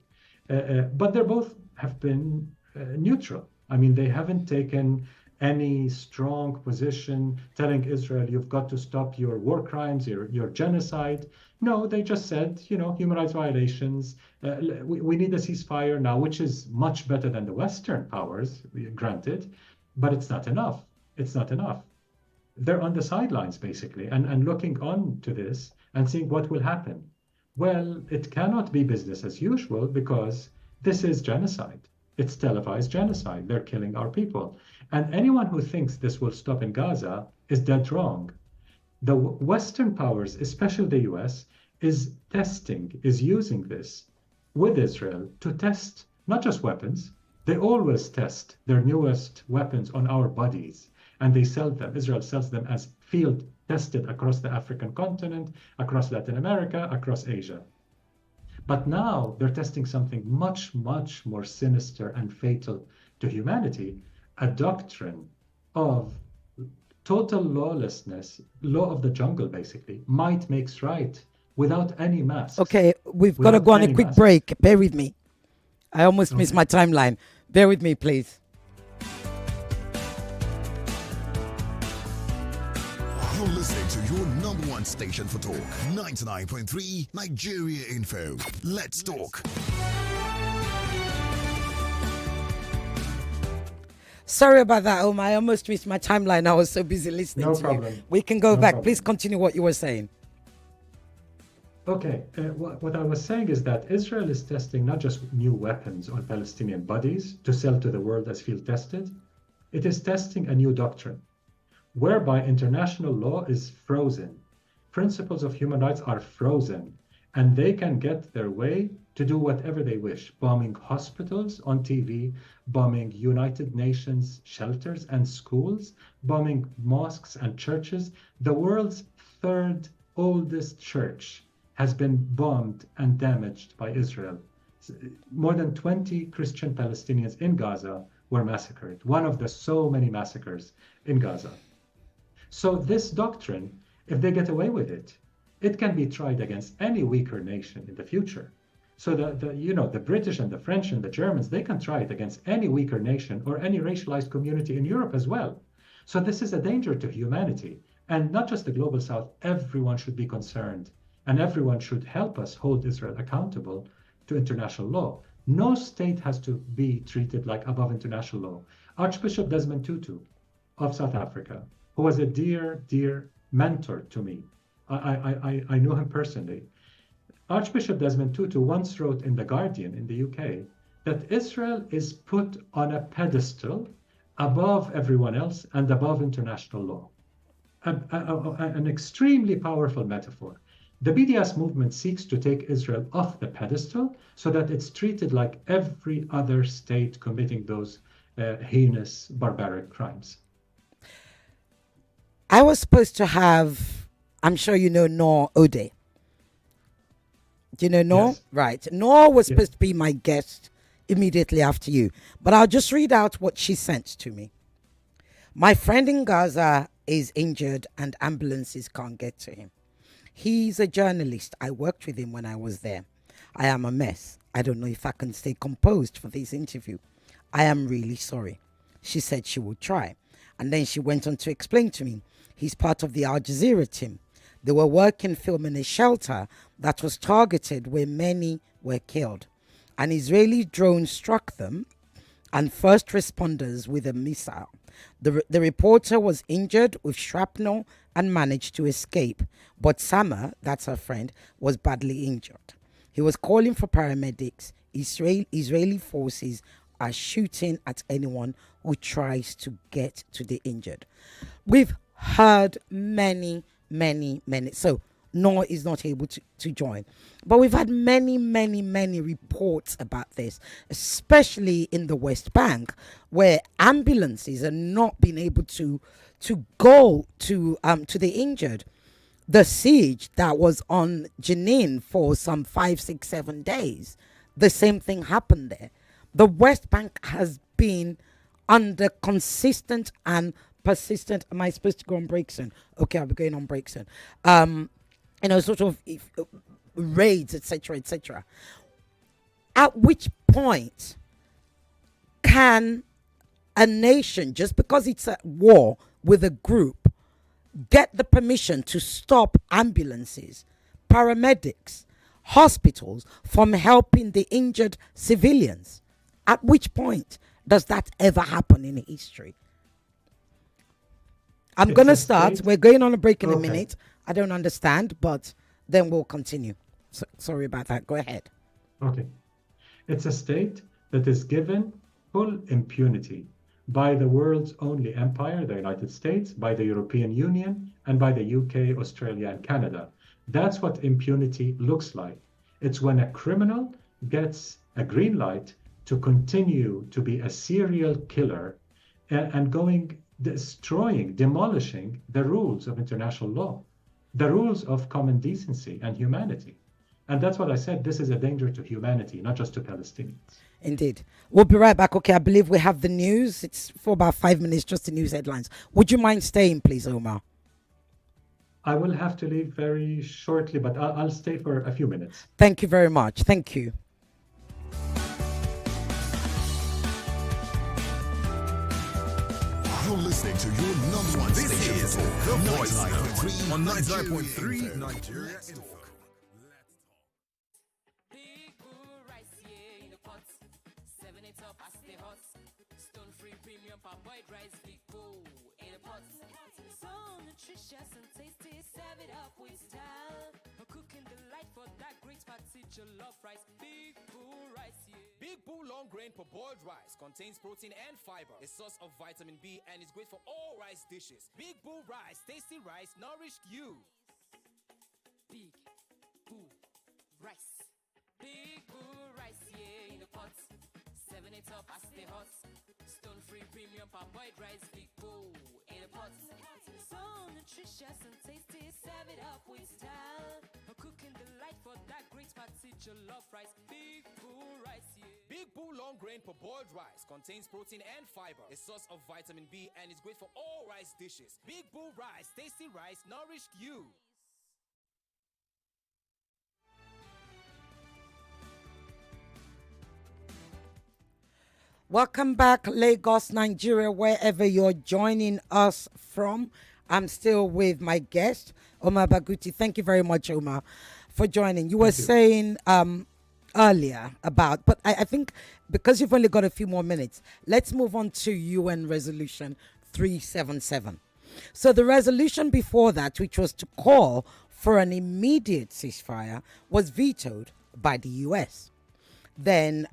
But they both have been neutral. I mean, they haven't taken any strong position telling Israel, you've got to stop your war crimes, your genocide. No, they just said, human rights violations. We need a ceasefire now, which is much better than the Western powers, granted, but it's not enough. It's not enough. They're on the sidelines, basically, and looking on to this and seeing what will happen. Well, it cannot be business as usual, because this is genocide. It's televised genocide. They're killing our people. And anyone who thinks this will stop in Gaza is dead wrong. The Western powers, especially the US, is using this with Israel to test not just weapons. They always test their newest weapons on our bodies, and they sell them. Israel sells them as field tested across the African continent, across Latin America, across Asia. But now they're testing something much, much more sinister and fatal to humanity, a doctrine of total lawlessness, law of the jungle, basically, might makes right, without any masks. Okay, we've got to Without go on a any quick masks. break. Bear with me. I almost missed my timeline. Bear with me, please. You're listening to your number one station for talk, 99.3 Nigeria Info. Let's talk. Sorry about that, Omar. I almost missed my timeline. I was so busy listening No to problem. you. We can go No back. problem. Please continue what you were saying. Okay, what I was saying is that Israel is testing not just new weapons on Palestinian bodies to sell to the world as field tested. It is testing a new doctrine, whereby international law is frozen. Principles of human rights are frozen, and they can get their way to do whatever they wish, bombing hospitals on TV, bombing United Nations shelters and schools, bombing mosques and churches. The world's third oldest church has been bombed and damaged by Israel More than 20 Christian Palestinians in Gaza were massacred, one of the so many massacres in Gaza. So this doctrine, if they get away with it, it can be tried against any weaker nation in the future. So the British and the French and the Germans, they can try it against any weaker nation or any racialized community in Europe as well. So this is a danger to humanity. And not just the global south, everyone should be concerned. And everyone should help us hold Israel accountable to international law. No state has to be treated like above international law. Archbishop Desmond Tutu of South Africa, who was a dear, dear mentor to me. I knew him personally. Archbishop Desmond Tutu once wrote in The Guardian in the UK that Israel is put on a pedestal above everyone else and above international law. An extremely powerful metaphor. The BDS movement seeks to take Israel off the pedestal so that it's treated like every other state committing those heinous, barbaric crimes. I was supposed to have, I'm sure you know Nour Odeh. Do you know Nour? Yes. Right. Nour was supposed to be my guest immediately after you. But I'll just read out what she sent to me. My friend in Gaza is injured and ambulances can't get to him. He's a journalist. I worked with him when I was there. I am a mess. I don't know if I can stay composed for this interview. I am really sorry. She said she would try. And then she went on to explain to me, he's part of the Al Jazeera team. They were working filming a shelter that was targeted where many were killed. An Israeli drone struck them and first responders with a missile. The reporter was injured with shrapnel and managed to escape. But Sama, that's her friend, was badly injured. He was calling for paramedics. Israeli forces are shooting at anyone who tries to get to the injured. We've heard many. So Nour is not able to join. But we've had many reports about this, especially in the West Bank, where ambulances are not being able to go to the injured. The siege that was on Jenin for some 5, 6, 7 days, the same thing happened there. The West Bank has been under consistent and persistent. Am I supposed to go on break soon? Okay, I'll be going on break soon. Sort of raids, etc. At which point can a nation, just because it's at war with a group, get the permission to stop ambulances, paramedics, hospitals from helping the injured civilians? At which point does that ever happen in history? I'm going to start. We're going on a break in a minute. I don't understand, but then we'll continue. Sorry about that. Go ahead. Okay. It's a state that is given full impunity by the world's only empire, the United States, by the European Union, and by the UK, Australia, and Canada. That's what impunity looks like. It's when a criminal gets a green light to continue to be a serial killer and destroying, demolishing the rules of international law, the rules of common decency and humanity. And that's what I said. This is a danger to humanity, not just to Palestinians. Indeed. We'll be right back. Okay, I believe we have the news. It's for about 5 minutes, just the news headlines. Would you mind staying, please, Omar? I will have to leave very shortly, but I'll stay for a few minutes. Thank you very much. Thank you. You're listening to your number one This station is for The Voice on 99.3 Nigeria. Big bull rice, yeah, in the pot. 7 it up, I stay hot. Stone free premium parboiled rice, big bull in the pot. So nutritious and tasty, serve it up with style. A cooking delight for that great party, jollof rice. Big bull rice, yeah. Big Bull long grain parboiled rice contains protein and fiber, a source of vitamin B, and is great for all rice dishes. Big Bull rice, tasty rice, nourished you. Big bull rice. Big bull rice, yeah, in the pot. 7 it up, I stay hot. Stone free premium parboiled rice, big bull in the pot. So nutritious and tasty, serve it up with style. A cooking delight right for that great party jollof rice. Big bull rice, yeah. Big Bull Long Grain Parboiled Rice contains protein and fiber, a source of vitamin B, and is great for all rice dishes. Big Bull Rice, tasty rice, nourished you. Welcome back, Lagos, Nigeria, wherever you're joining us from. I'm still with my guest, Omar Barghouti. Thank you very much, Omar, for joining. You were saying earlier about, but I think because you've only got a few more minutes, let's move on to UN Resolution 377. So the resolution before that, which was to call for an immediate ceasefire, was vetoed by the US. Then,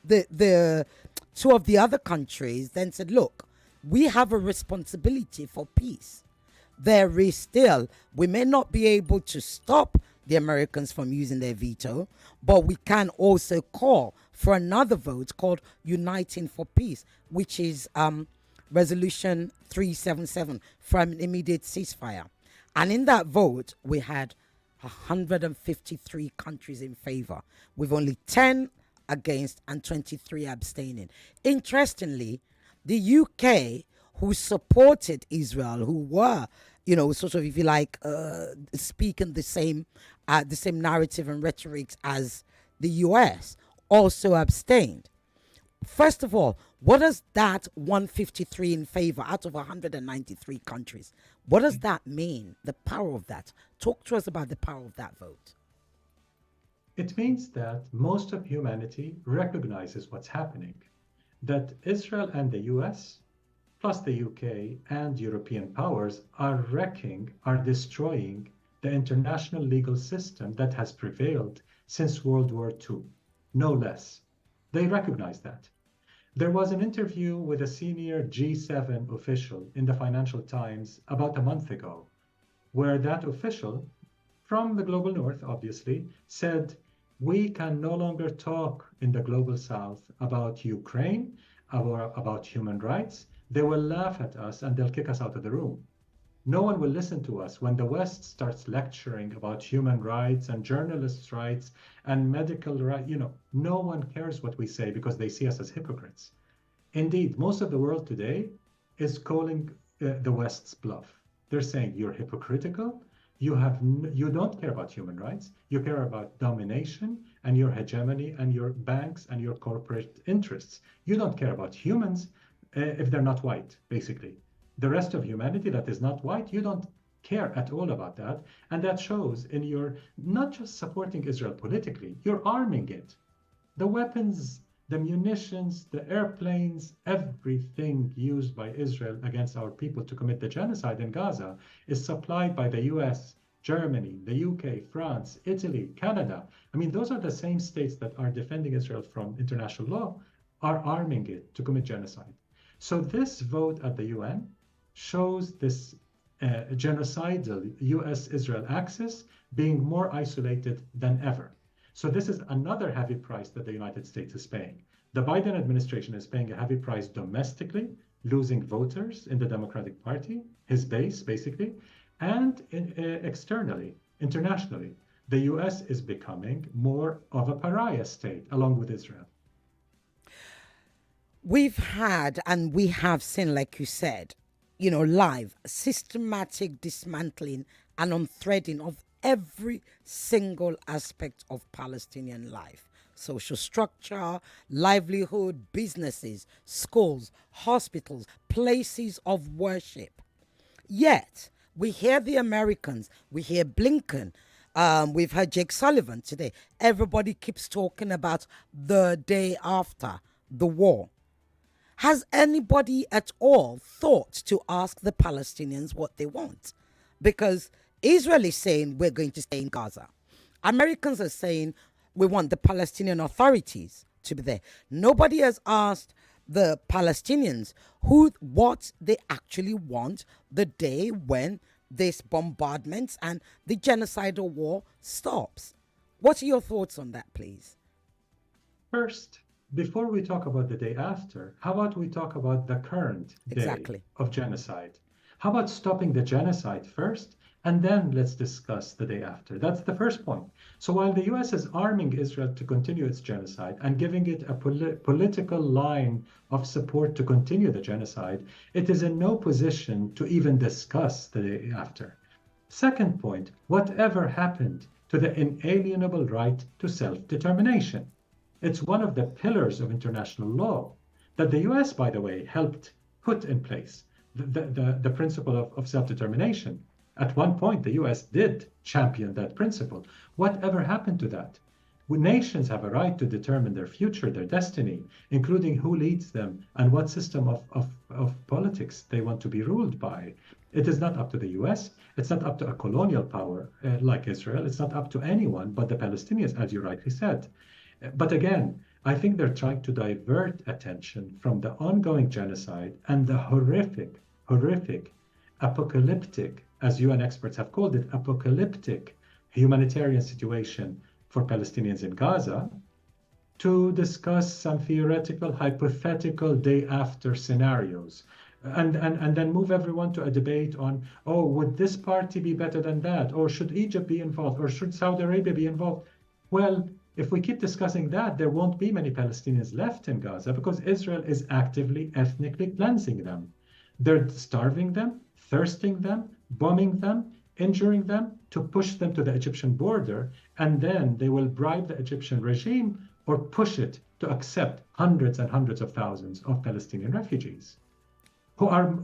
the two of the other countries then said, look, we have a responsibility for peace. There is still, we may not be able to stop the Americans from using their veto, but we can also call for another vote called Uniting for Peace, which is Resolution 377 for an immediate ceasefire. And in that vote, we had 153 countries in favor, with only 10 against and 23 abstaining. Interestingly, the UK, who supported Israel, who were, sort of, if you like, speaking the same narrative and rhetoric as the US, also abstained. First of all, what does that 153 in favor out of 193 countries, what does that mean, the power of that? Talk to us about the power of that vote. It means that most of humanity recognizes what's happening, that Israel and the US, plus the UK and European powers, are destroying the international legal system that has prevailed since World War II, no less. They recognize that. There was an interview with a senior G7 official in the Financial Times about a month ago, where that official, from the global north, obviously, said, we can no longer talk in the global south about Ukraine or about human rights. They will laugh at us and they'll kick us out of the room. No one will listen to us when the West starts lecturing about human rights and journalists' rights and medical rights. No one cares what we say because they see us as hypocrites. Indeed, most of the world today is calling the West's bluff. They're saying you're hypocritical. You don't care about human rights. You care about domination and your hegemony and your banks and your corporate interests. You don't care about humans if they're not white, basically. The rest of humanity that is not white, you don't care at all about that. And that shows in your not just supporting Israel politically, you're arming it. The weapons, the munitions, the airplanes, everything used by Israel against our people to commit the genocide in Gaza is supplied by the US, Germany, the UK, France, Italy, Canada. I mean, those are the same states that are defending Israel from international law, are arming it to commit genocide. So this vote at the UN shows this genocidal US-Israel axis being more isolated than ever. So this is another heavy price that the United States is paying. The Biden administration is paying a heavy price domestically, losing voters in the Democratic Party, his base basically, and externally, internationally. The US is becoming more of a pariah state along with Israel. We've had and we have seen, like you said, live systematic dismantling and unthreading of every single aspect of Palestinian life. Social structure, livelihood, businesses, schools, hospitals, places of worship. Yet, we hear the Americans, we hear Blinken, we've heard Jake Sullivan today. Everybody keeps talking about the day after the war. Has anybody at all thought to ask the Palestinians what they want? Because Israel is saying we're going to stay in Gaza. Americans are saying we want the Palestinian authorities to be there. Nobody has asked the Palestinians what they actually want the day when this bombardment and the genocidal war stops. What are your thoughts on that, please? First, before we talk about the day after, how about we talk about the current day of genocide? How about stopping the genocide first, and then let's discuss the day after? That's the first point. So while the US is arming Israel to continue its genocide and giving it a political line of support to continue the genocide, it is in no position to even discuss the day after. Second point, whatever happened to the inalienable right to self-determination? It's one of the pillars of international law that the US, by the way, helped put in place, the principle of self-determination. At one point, the US did champion that principle. Whatever happened to that? Nations have a right to determine their future, their destiny, including who leads them and what system of politics they want to be ruled by. It is not up to the US. It's not up to a colonial power like Israel. It's not up to anyone but the Palestinians, as you rightly said. But again, I think they're trying to divert attention from the ongoing genocide and the horrific, apocalyptic, as UN experts have called it, apocalyptic humanitarian situation for Palestinians in Gaza, to discuss some theoretical, hypothetical day after scenarios. And then move everyone to a debate on, oh, would this party be better than that? Or should Egypt be involved? Or should Saudi Arabia be involved? Well, if we keep discussing that, there won't be many Palestinians left in Gaza because Israel is actively, ethnically cleansing them. They're starving them, thirsting them, bombing them, injuring them to push them to the Egyptian border, and then they will bribe the Egyptian regime or push it to accept hundreds and hundreds of thousands of Palestinian refugees, who are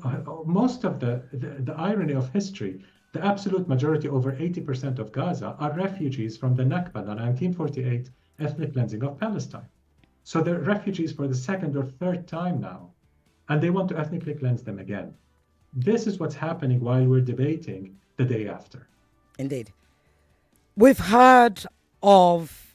most of the irony of history. The absolute majority, over 80% of Gaza, are refugees from the Nakba, the 1948 ethnic cleansing of Palestine. So they're refugees for the second or third time now, and they want to ethnically cleanse them again. This is what's happening while we're debating the day after. Indeed. We've heard of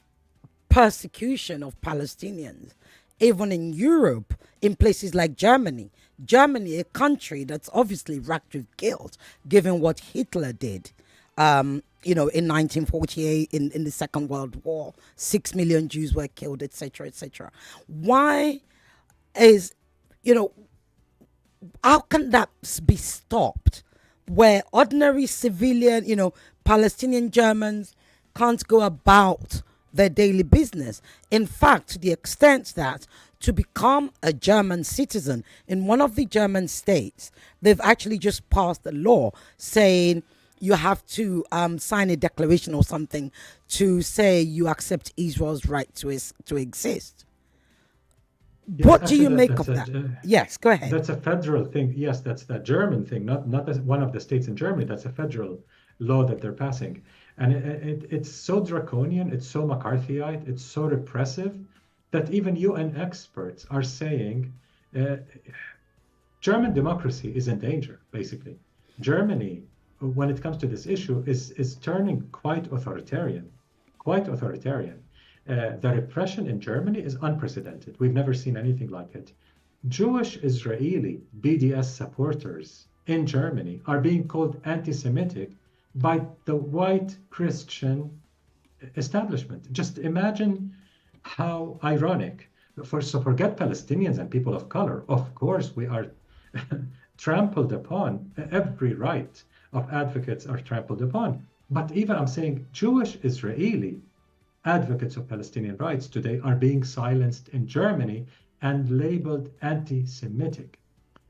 persecution of Palestinians, even in Europe, in places like Germany. Germany, a country that's obviously racked with guilt, given what Hitler did, in 1948, in the Second World War, 6 million Jews were killed, etc., etc. Why is, how can that be stopped? Where ordinary civilian, Palestinian Germans can't go about their daily business. In fact, to the extent that to become a German citizen in one of the German states, they've actually just passed a law saying you have to sign a declaration or something to say you accept Israel's right to exist. Yes, what do actually, you make of that? Yes, go ahead. That's a federal thing. Yes, that's the German thing, not one of the states in Germany. That's a federal law that they're passing. And it's so draconian, it's so McCarthyite, it's so repressive that even UN experts are saying German democracy is in danger, basically. Germany, when it comes to this issue, is turning quite authoritarian. The repression in Germany is unprecedented. We've never seen anything like it. Jewish Israeli BDS supporters in Germany are being called anti-Semitic by the white Christian establishment. Just imagine how ironic. So forget Palestinians and people of color. Of course, we are trampled upon. Every right of advocates are trampled upon. But even I'm saying Jewish Israeli advocates of Palestinian rights today are being silenced in Germany and labeled anti-Semitic.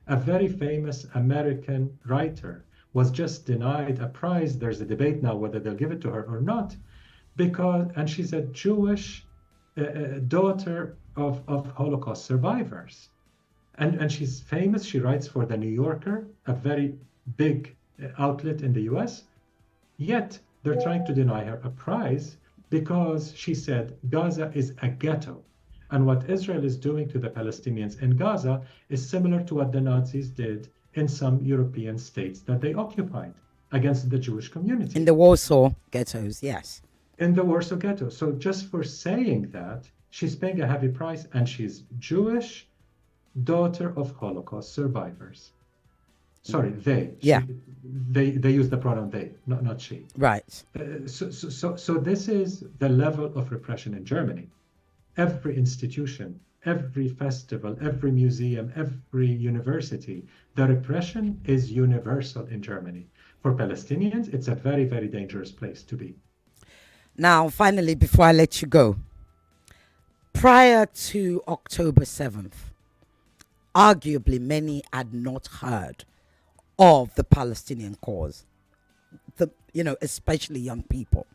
A very famous American writer was just denied a prize. There's a debate now whether they'll give it to her or not, and she's a Jewish daughter of Holocaust survivors. And she's famous. She writes for The New Yorker, a very big outlet in the US. Yet they're trying to deny her a prize because she said Gaza is a ghetto. And what Israel is doing to the Palestinians in Gaza is similar to what the Nazis did in some European states that they occupied against the Jewish community. In the Warsaw ghettos, yes. In the Warsaw ghetto. So just for saying that, she's paying a heavy price, and she's Jewish, daughter of Holocaust survivors. Sorry, they. Yeah. They use the pronoun they, not she. Right. So this is the level of repression in Germany. Every institution, every festival, every museum, every university. The repression is universal in Germany. For Palestinians, it's a very, very dangerous place to be. Now, finally, before I let you go, prior to October 7th, arguably many had not heard of the Palestinian cause. Especially young people,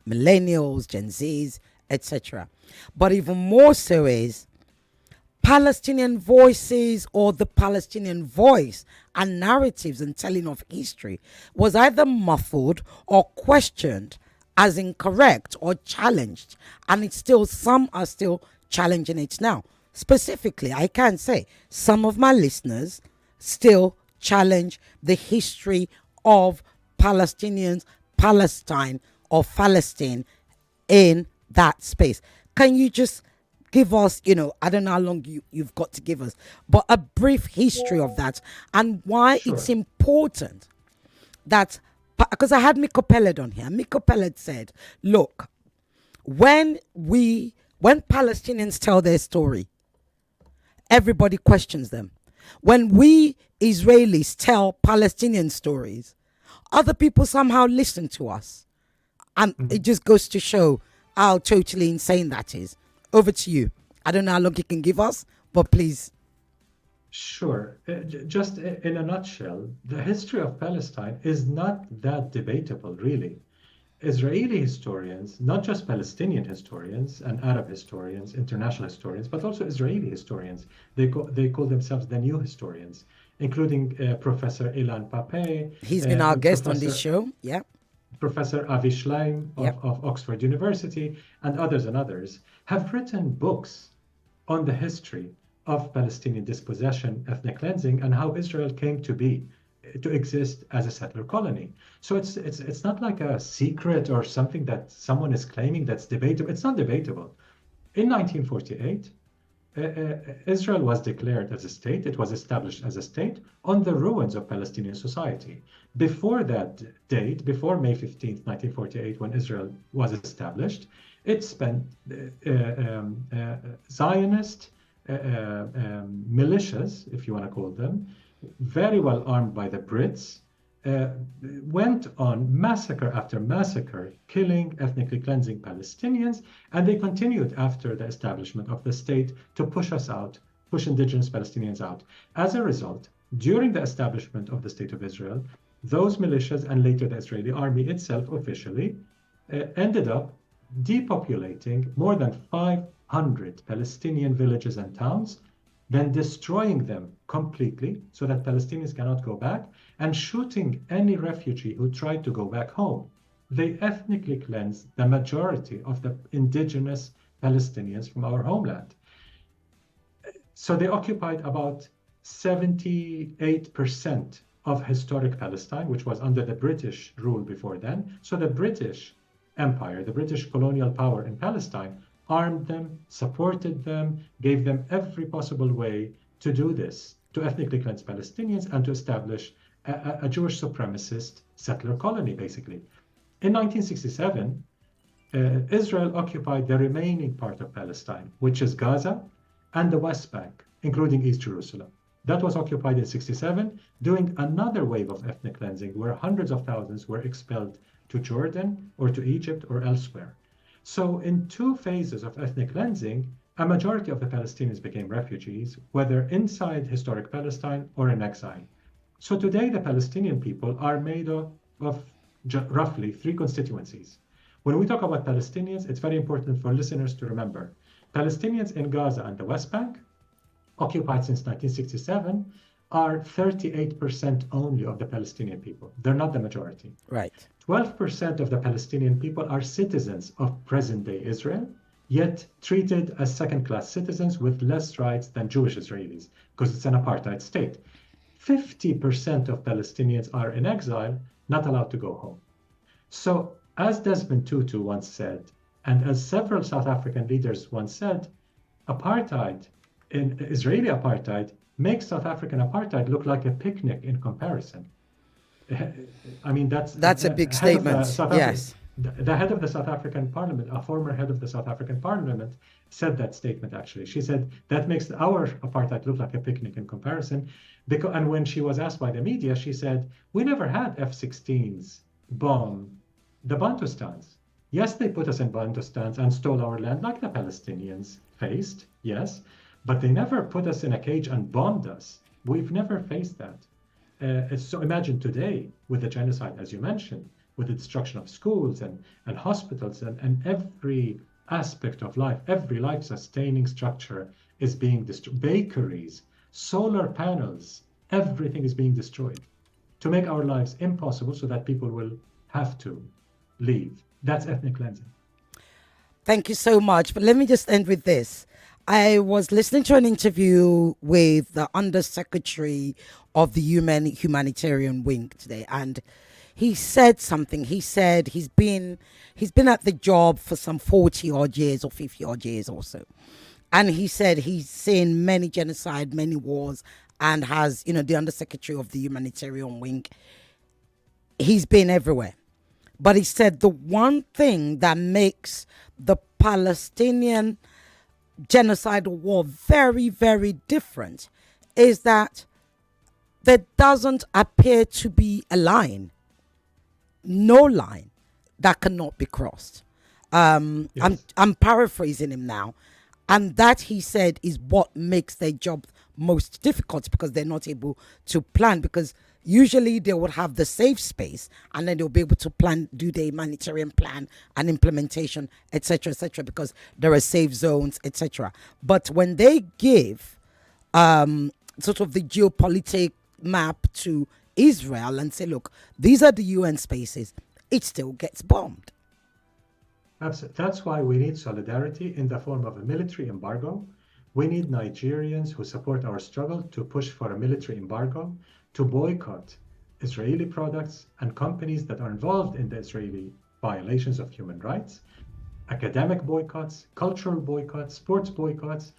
millennials, Gen Zs, etc. But even more so is Palestinian voices, or the Palestinian voice and narratives and telling of history was either muffled or questioned as incorrect or challenged. And some are still challenging it now. Specifically, I can say some of my listeners still challenge the history of Palestinians, Palestine, or Palestine in that space. Can you just give us, I don't know how long you've got to give us, but a brief history of that and why it's important that, because I had Miko Peled on here. Miko Peled said, look, when Palestinians tell their story, everybody questions them. When we Israelis tell Palestinian stories, other people somehow listen to us. And it just goes to show how totally insane that is. Over to you. I don't know how long you can give us, but please. Sure. Just in a nutshell, the history of Palestine is not that debatable, really. Israeli historians, not just Palestinian historians and Arab historians, international historians, but also Israeli historians, they call themselves the new historians, including Professor Ilan Pape. He's been our guest on this show. Yeah. Professor Avi Schleim of Oxford University and others have written books on the history of Palestinian dispossession, ethnic cleansing, and how Israel came to exist as a settler colony. So it's not like a secret or something that someone is claiming that's debatable. It's not debatable. In 1948, Israel was declared as a state. It was established as a state on the ruins of Palestinian society. Before that date, before May 15th, 1948, when Israel was established, it spent Zionist militias, if you want to call them, very well armed by the Brits, went on massacre after massacre, killing, ethnically cleansing Palestinians, and they continued after the establishment of the state to push indigenous Palestinians out. As a result, during the establishment of the State of Israel, those militias and later the Israeli army itself officially ended up depopulating more than 500 Palestinian villages and towns, then destroying them completely so that Palestinians cannot go back, and shooting any refugee who tried to go back home. They ethnically cleansed the majority of the indigenous Palestinians from our homeland. So they occupied about 78% of historic Palestine, which was under the British rule before then. So the British Empire, the British colonial power in Palestine, armed them, supported them, gave them every possible way to do this, to ethnically cleanse Palestinians and to establish a Jewish supremacist settler colony, basically. In 1967, Israel occupied the remaining part of Palestine, which is Gaza and the West Bank, including East Jerusalem. That was occupied in 1967, doing another wave of ethnic cleansing where hundreds of thousands were expelled to Jordan or to Egypt or elsewhere. So in two phases of ethnic cleansing, a majority of the Palestinians became refugees, whether inside historic Palestine or in exile. So today the Palestinian people are made of roughly three constituencies. When we talk about Palestinians, it's very important for listeners to remember. Palestinians in Gaza and the West Bank, occupied since 1967, are 38% only of the Palestinian people. They're not the majority. Right. 12% of the Palestinian people are citizens of present-day Israel, yet treated as second-class citizens with less rights than Jewish Israelis, because it's an apartheid state. 50% of Palestinians are in exile, not allowed to go home. So, as Desmond Tutu once said, and as several South African leaders once said, Israeli apartheid makes South African apartheid look like a picnic in comparison. I mean, that's a big statement. South yes. The head of the South African Parliament, a former head of the South African Parliament, said that statement actually. She said that makes our apartheid look like a picnic in comparison. And when she was asked by the media, she said, we never had F-16s bomb the Bantustans. Yes, they put us in Bantustans and stole our land like the Palestinians faced, yes, but they never put us in a cage and bombed us. We've never faced that. So imagine today with the genocide, as you mentioned, with the destruction of schools and hospitals and every aspect of life, every life-sustaining structure is being destroyed. Bakeries, solar panels, everything is being destroyed to make our lives impossible so that people will have to leave. That's ethnic cleansing. Thank you so much. But let me just end with this. I was listening to an interview with the Undersecretary of the Humanitarian Wing today, and he said something. He said he's been at the job for some 40 odd years or 50 odd years or so. And he said he's seen many genocide, many wars, and has, the Undersecretary of the Humanitarian Wing. He's been everywhere. But he said the one thing that makes the Palestinian genocidal war very, very different is that there doesn't appear to be a line, no line that cannot be crossed. Yes. I'm paraphrasing him now. And that, he said, is what makes their job most difficult, because they're not able to plan, because usually they would have the safe space and then they'll be able to plan, do the humanitarian plan and implementation, etc., because there are safe zones, etc. But when they give sort of the geopolitical map to Israel and say, look, these are the UN spaces, it still gets bombed. That's why we need solidarity in the form of a military embargo. We need Nigerians who support our struggle to push for a military embargo, to boycott Israeli products and companies that are involved in the Israeli violations of human rights, academic boycotts, cultural boycotts, sports boycotts.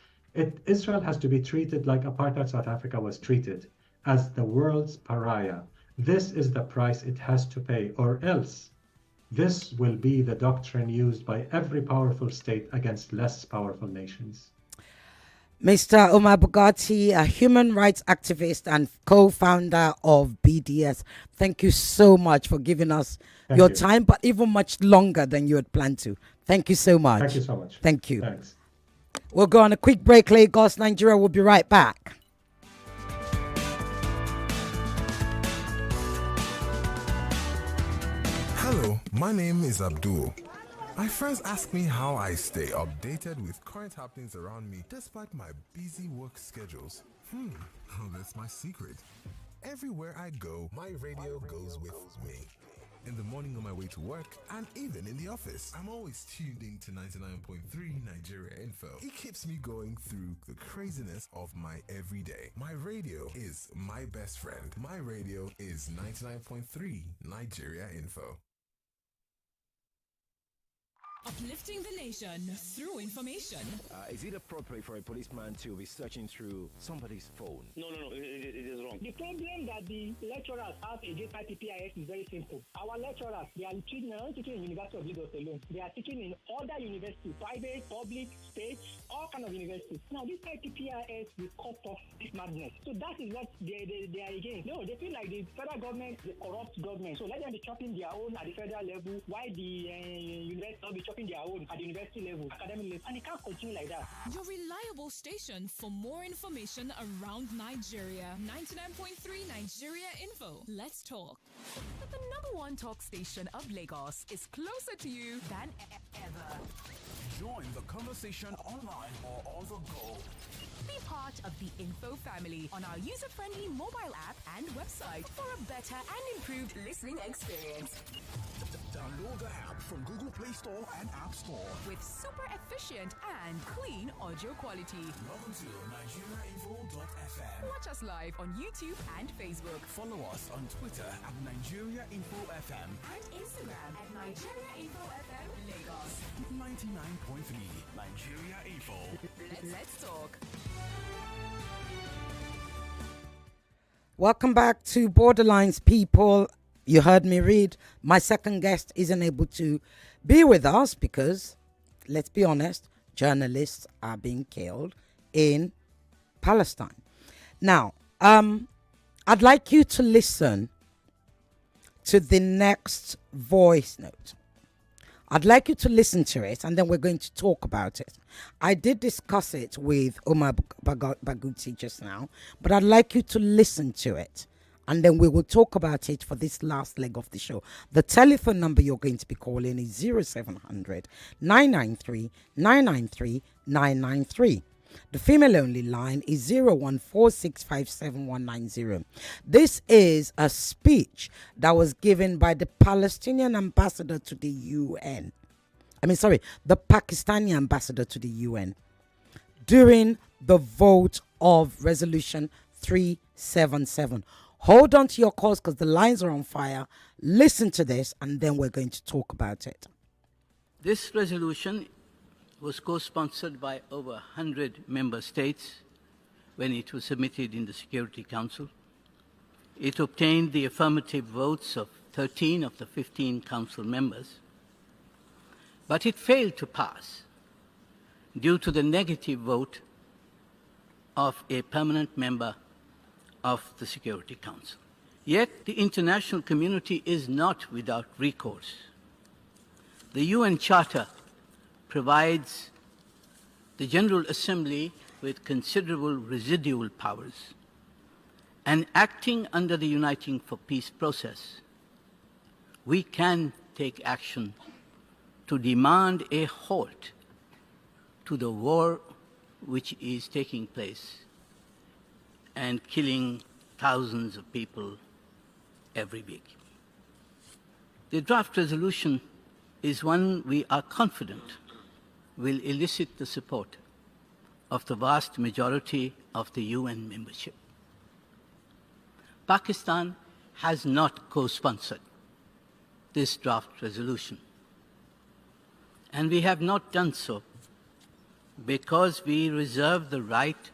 Israel has to be treated like apartheid South Africa was treated, as the world's pariah. This is the price it has to pay, or else this will be the doctrine used by every powerful state against less powerful nations. Mr. Omar Barghouti, a human rights activist and co-founder of BDS, thank you so much for giving us your time, but even much longer than you had planned to. Thank you so much. Thank you so much. Thank you. Thanks. We'll go on a quick break. Lagos, Nigeria. We'll be right back. Hello, my name is Abdul. My friends ask me how I stay updated with current happenings around me despite my busy work schedules. Oh, that's my secret. Everywhere I go, my radio goes with me. In the morning on my way to work, and even in the office. I'm always tuned in to 99.3 Nigeria Info. It keeps me going through the craziness of my everyday. My radio is my best friend. My radio is 99.3 Nigeria Info. Uplifting the nation through information. Is it appropriate for a policeman to be searching through somebody's phone? No, it is wrong. The problem that the lecturers have against IPPIS is very simple. Our lecturers, they are teaching not teaching in University of Lagos alone. They are teaching in other universities, private, public, state, all kind of universities. Now, this IPPIS will cut off this madness. So that is what they are against. No, they feel like the federal government, the corrupt government. So let them be chopping their own at the federal level, while the university will be chopping their own at the university level, academic level, and it can't continue like that. Your reliable station for more information around Nigeria. 99.3 Nigeria Info. Let's talk. But the #1 talk station of Lagos is closer to you than ever. Join the conversation online or on the go. Be part of the Info family on our user-friendly mobile app and website for a better and improved listening experience. Download the app from Google Play Store and App Store. With super efficient and clean audio quality. Log on to nigeriainfo.fm. Watch us live on YouTube and Facebook. Follow us on Twitter at NigeriaInfoFM. And Instagram at NigeriaInfoFM Lagos. 99.3 Nigeria Info. Let's talk. Welcome back to Borderlines, people. You heard me read. My second guest isn't able to be with us because, let's be honest, journalists are being killed in Palestine. Now, I'd like you to listen to the next voice note. I'd like you to listen to it, and then we're going to talk about it. I did discuss it with Omar Barghouti just now, but I'd like you to listen to it, and then we will talk about it for this last leg of the show. The telephone number you're going to be calling is 0700 993 993 993. The female-only line is 014657190. This is a speech that was given by the Palestinian ambassador to the UN. The Pakistani ambassador to the UN during the vote of Resolution 377. Hold on to your calls because the lines are on fire. Listen to this, and then we're going to talk about it. This resolution was co-sponsored by over 100 member states when it was submitted in the Security Council. It obtained the affirmative votes of 13 of the 15 Council members, but it failed to pass due to the negative vote of a permanent member of the Security Council. Yet the international community is not without recourse. The UN Charter provides the General Assembly with considerable residual powers, and acting under the Uniting for Peace process, we can take action to demand a halt to the war which is taking place and killing thousands of people every week. The draft resolution is one we are confident will elicit the support of the vast majority of the UN membership. Pakistan has not co-sponsored this draft resolution, and we have not done so because we reserve the right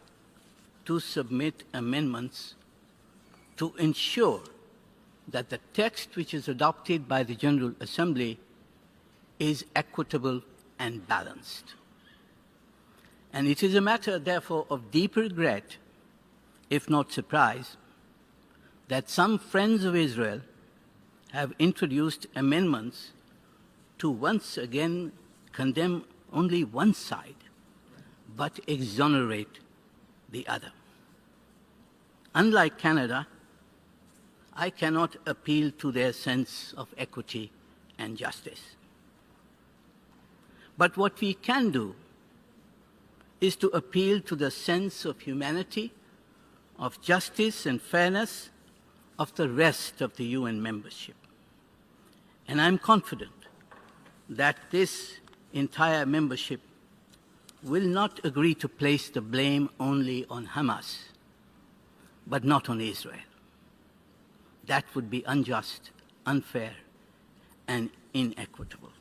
to submit amendments to ensure that the text which is adopted by the General Assembly is equitable and balanced. And it is a matter, therefore, of deep regret, if not surprise, that some friends of Israel have introduced amendments to once again condemn only one side, but exonerate the other. Unlike Canada, I cannot appeal to their sense of equity and justice. But what we can do is to appeal to the sense of humanity, of justice and fairness of the rest of the UN membership. And I'm confident that this entire membership will not agree to place the blame only on Hamas, but not on Israel. That would be unjust, unfair, and inequitable.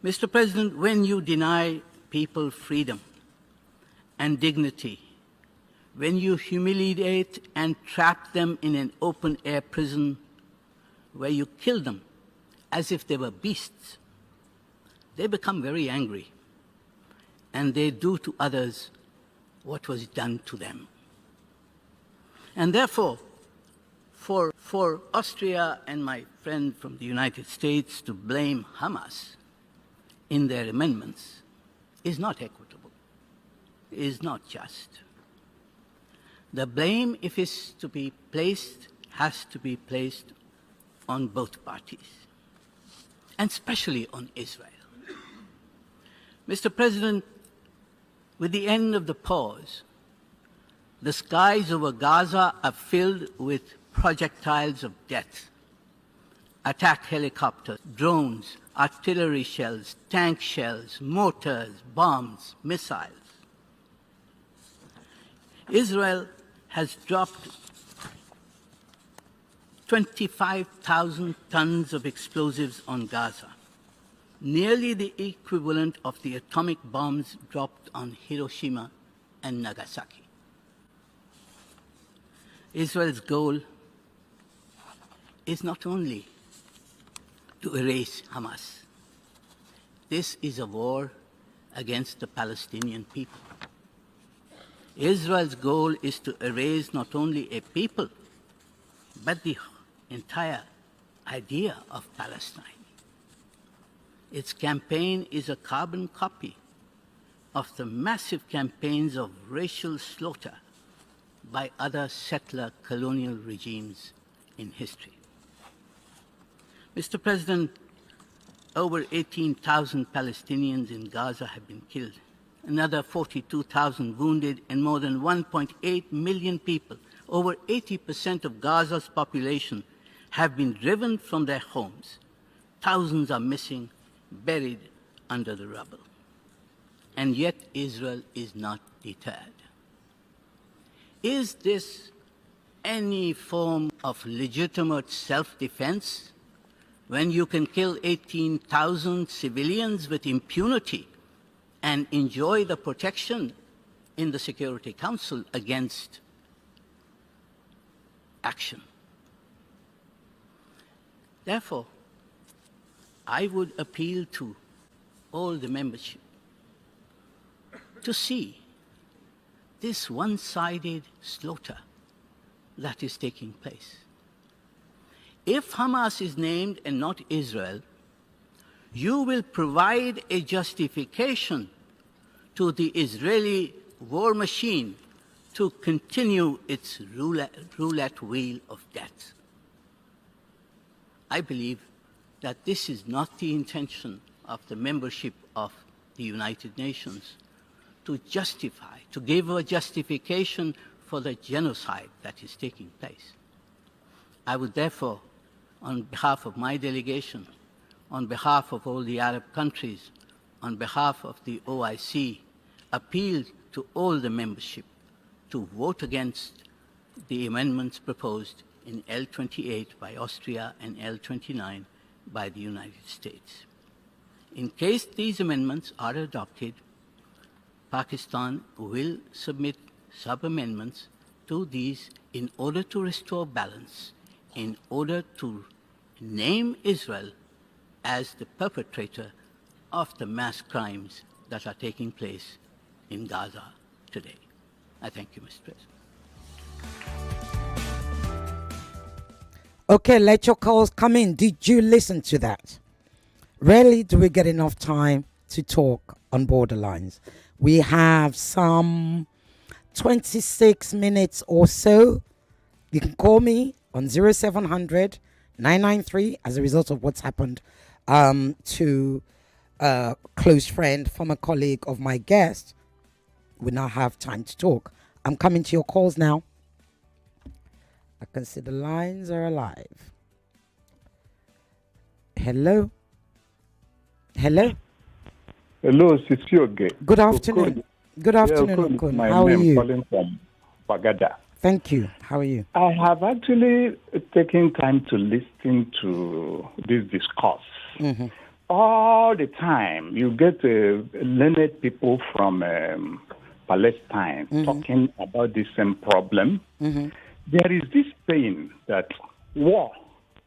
Mr. President, when you deny people freedom and dignity, when you humiliate and trap them in an open-air prison where you kill them as if they were beasts, they become very angry, and they do to others what was done to them. And therefore, for Austria and my friend from the United States to blame Hamas in their amendments is not equitable, is not just. The blame, if it's to be placed, has to be placed on both parties, and especially on Israel. Mr. President, with the end of the pause, the skies over Gaza are filled with projectiles of death. Attack helicopters, drones, artillery shells, tank shells, mortars, bombs, missiles. Israel has dropped 25,000 tons of explosives on Gaza, nearly the equivalent of the atomic bombs dropped on Hiroshima and Nagasaki. Israel's goal is not only to erase Hamas. This is a war against the Palestinian people. Israel's goal is to erase not only a people, but the entire idea of Palestine. Its campaign is a carbon copy of the massive campaigns of racial slaughter by other settler colonial regimes in history. Mr. President, over 18,000 Palestinians in Gaza have been killed, another 42,000 wounded, and more than 1.8 million people, over 80% of Gaza's population, have been driven from their homes. Thousands are missing, buried under the rubble. And yet Israel is not deterred. Is this any form of legitimate self-defense when you can kill 18,000 civilians with impunity and enjoy the protection in the Security Council against action? Therefore, I would appeal to all the membership to see this one-sided slaughter that is taking place. If Hamas is named and not Israel, you will provide a justification to the Israeli war machine to continue its roulette wheel of death. I believe that this is not the intention of the membership of the United Nations, to justify, to give a justification for the genocide that is taking place. I would therefore, on behalf of my delegation, on behalf of all the Arab countries, on behalf of the OIC, appeal to all the membership to vote against the amendments proposed in L28 by Austria and L29 by the United States. In case these amendments are adopted, Pakistan will submit sub-amendments to these in order to restore balance, in order to name Israel as the perpetrator of the mass crimes that are taking place in Gaza today. I thank you, Mr. President. Okay, let your calls come in. Did you listen to that? Rarely do we get enough time to talk on Borderlines. We have some 26 minutes or so. You can call me on 0700 993 as a result of what's happened to a close friend, former colleague of my guest. We now have time to talk. I'm coming to your calls now. I can see the lines are alive. Hello? Hello? Hello, Sisioge. Good afternoon. Good afternoon, Okun. How are you? Calling from Bagada. Thank you. How are you? I have actually taken time to listen to this discourse. Mm-hmm. All the time, you get learned people from Palestine talking about the same problem. There is this saying that war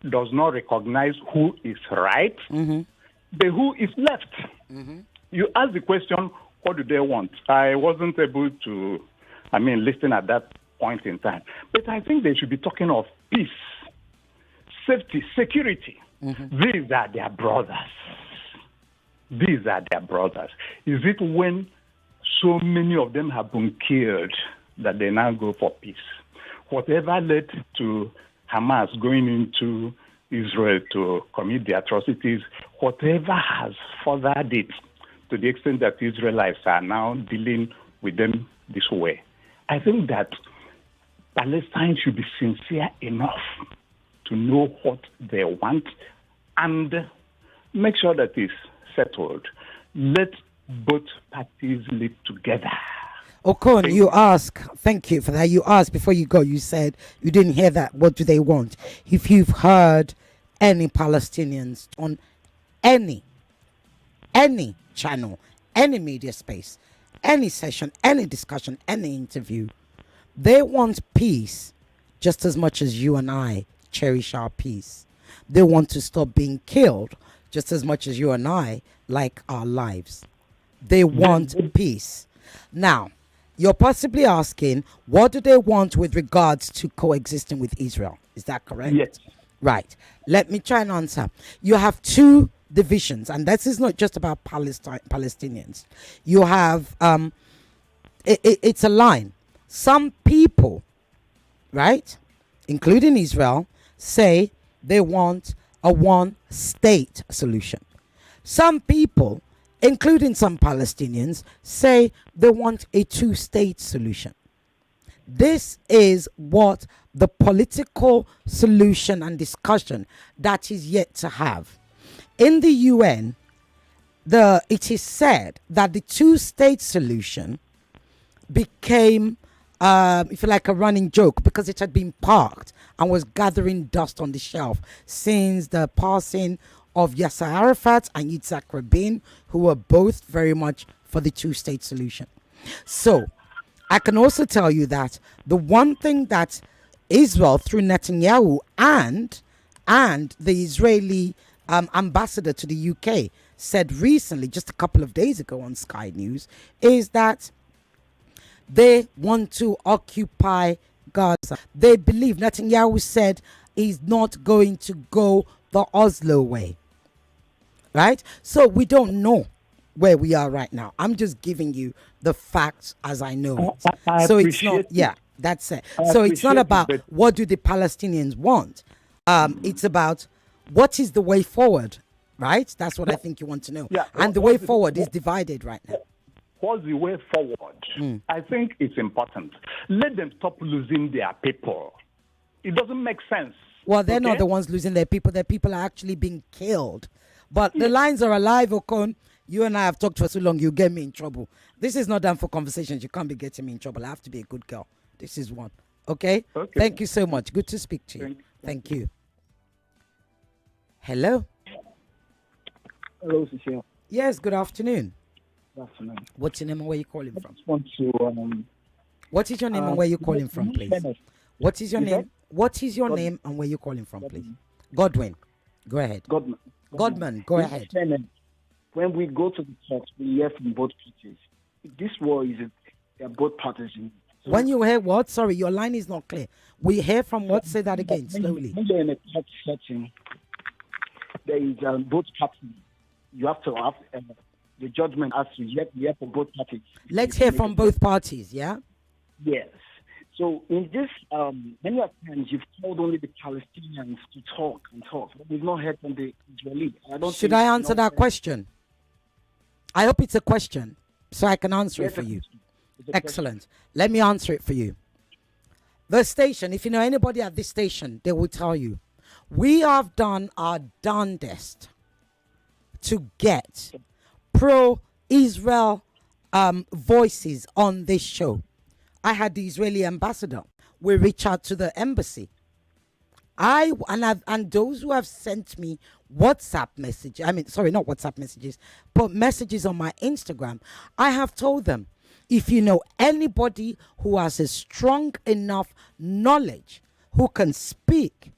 does not recognize who is right, but who is left. You ask the question, what do they want? I wasn't able to, listen at that point in time. But I think they should be talking of peace, safety, security. These are their brothers. These are their brothers. Is it when so many of them have been killed that they now go for peace? Whatever led to Hamas going into Israel to commit the atrocities, whatever has furthered it to the extent that Israelites are now dealing with them this way. I think that Palestine should be sincere enough to know what they want and make sure that it's settled. Let both parties live together. Okon, you ask, thank you for that. You asked before you go, you said you didn't hear that. What do they want? If you've heard any Palestinians on any channel, any media space, any session, any discussion, any interview, they want peace just as much as you and I cherish our peace. They want to stop being killed just as much as you and I like our lives. They want peace. Now, you're possibly asking, what do they want with regards to coexisting with Israel? Is that correct? Yes. Right. Let me try and answer. You have two divisions, and this is not just about Palestinians. You have, it's a line. Some people, right, including Israel, say they want a one-state solution. Some people, including some Palestinians, say they want a two-state solution. This is what the political solution and discussion that is yet to have. In the UN, it is said that the two-state solution became, if you like, a running joke because it had been parked and was gathering dust on the shelf since the passing of Yasser Arafat and Yitzhak Rabin, who were both very much for the two-state solution. So, I can also tell you that the one thing that Israel, through Netanyahu and the Israeli ambassador to the UK, said recently, just a couple of days ago on Sky News, is that they want to occupy Gaza. They believe, Netanyahu said, he's not going to go the Oslo way. Right? So we don't know where we are right now. I'm just giving you the facts as I know it. So it's not, yeah, that's it. So it's not about what do the Palestinians want. It's about what is the way forward, right? That's what I think you want to know. Yeah, and the way forward is divided right now. What's the way forward? I think it's important. Let them stop losing their people. It doesn't make sense. Well, they're not the ones losing their people. Their people are actually being killed. But the lines are alive, Okon. You and I have talked for so long, you get me in trouble. This is not done for conversations. You can't be getting me in trouble. I have to be a good girl. This is one. Okay? Thank you so much. Good to speak to you. Thank you. Hello? Hello, Cecile. Yes, good afternoon. Good afternoon. What's your name and where you calling from? I just want to... what is your name and where you calling from, please? What is your name? What is your name and where you calling from, please? Godwin. Go ahead. Godman, go ahead. When we go to the talks, we hear from both parties. This war is both parties. When you hear what? Sorry, your line is not clear. We hear from what? Say that again, slowly. When you're in a talk setting, there is both parties. You have to have the judgment as to hear from both parties. Let's hear from both parties, yeah? Yes. So in this, many times you've told only the Palestinians to talk and talk. But we've not heard from the Israelis. Should I answer that question? I hope it's a question, so I can answer it for you. Excellent. Let me answer it for you. The station, if you know anybody at this station, they will tell you, we have done our darndest to get pro-Israel voices on this show. I had the Israeli ambassador. We reached out to the embassy. And those who have sent me WhatsApp messages, not WhatsApp messages, but messages on my Instagram, I have told them, if you know anybody who has a strong enough knowledge, who can speak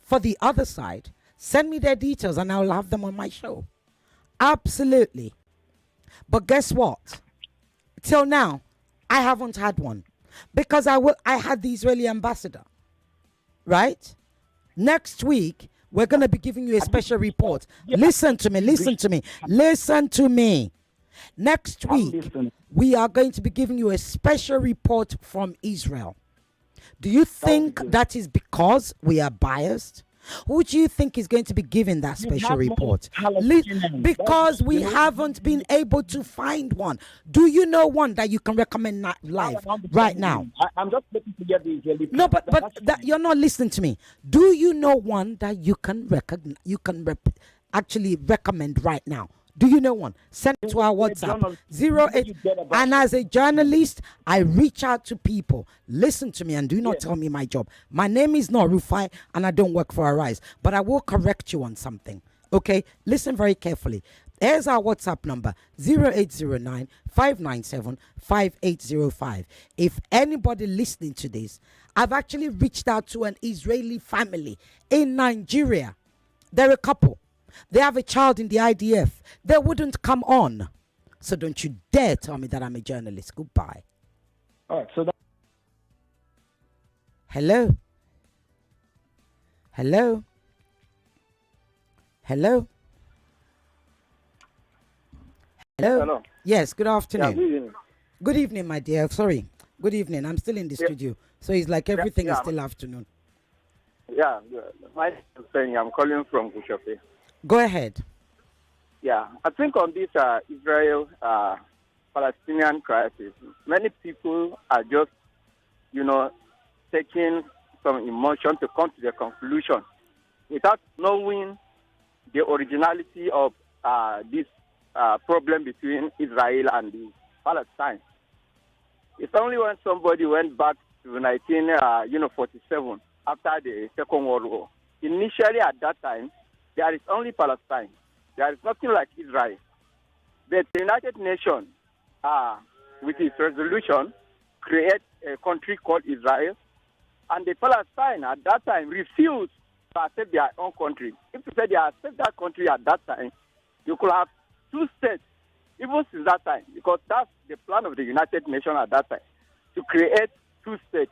for the other side, send me their details and I'll have them on my show. Absolutely. But guess what? Till now, I haven't had one because I had the Israeli ambassador, right? Next week, we're going to be giving you a special report. Listen to me. Next week, we are going to be giving you a special report from Israel. Do you think that is because we are biased? Who do you think is going to be giving that special report? Because we haven't been able to find one. Do you know one that you can recommend live right now? I'm just looking to get the Israeli. No, but you're not listening to me. Do you know one that you can actually recommend right now? Do you know one? Send it to our WhatsApp 08. And as a journalist, I reach out to people. Listen to me and do not tell me my job. My name is not Rufai and I don't work for Arise, but I will correct you on something. Okay? Listen very carefully. Here's our WhatsApp number 0809 597 5805. If anybody listening to this I've actually reached out to an Israeli family in Nigeria. They're a couple. They have a child in the IDF. They wouldn't come on. So don't you dare tell me that I'm a journalist. Goodbye. All right, so that. Hello? Hello? Hello? Hello? Hello. Yes, good afternoon. Yeah, good evening. Good evening, my dear. Sorry. Good evening. I'm still in the studio. So it's like everything is still afternoon. Yeah, my name is Penny. I'm calling from Kushope. Go ahead. Yeah, I think on this Israel Palestinian crisis, many people are just, taking some emotion to come to the conclusion without knowing the originality of this problem between Israel and the Palestine. It's only when somebody went back to 1947 after the Second World War. Initially, at that time, there is only Palestine. There is nothing like Israel. But the United Nations, with its resolution, create a country called Israel. And the Palestine at that time refused to accept their own country. If you say they accept that country at that time, you could have two states, even since that time, because that's the plan of the United Nations at that time, to create two states.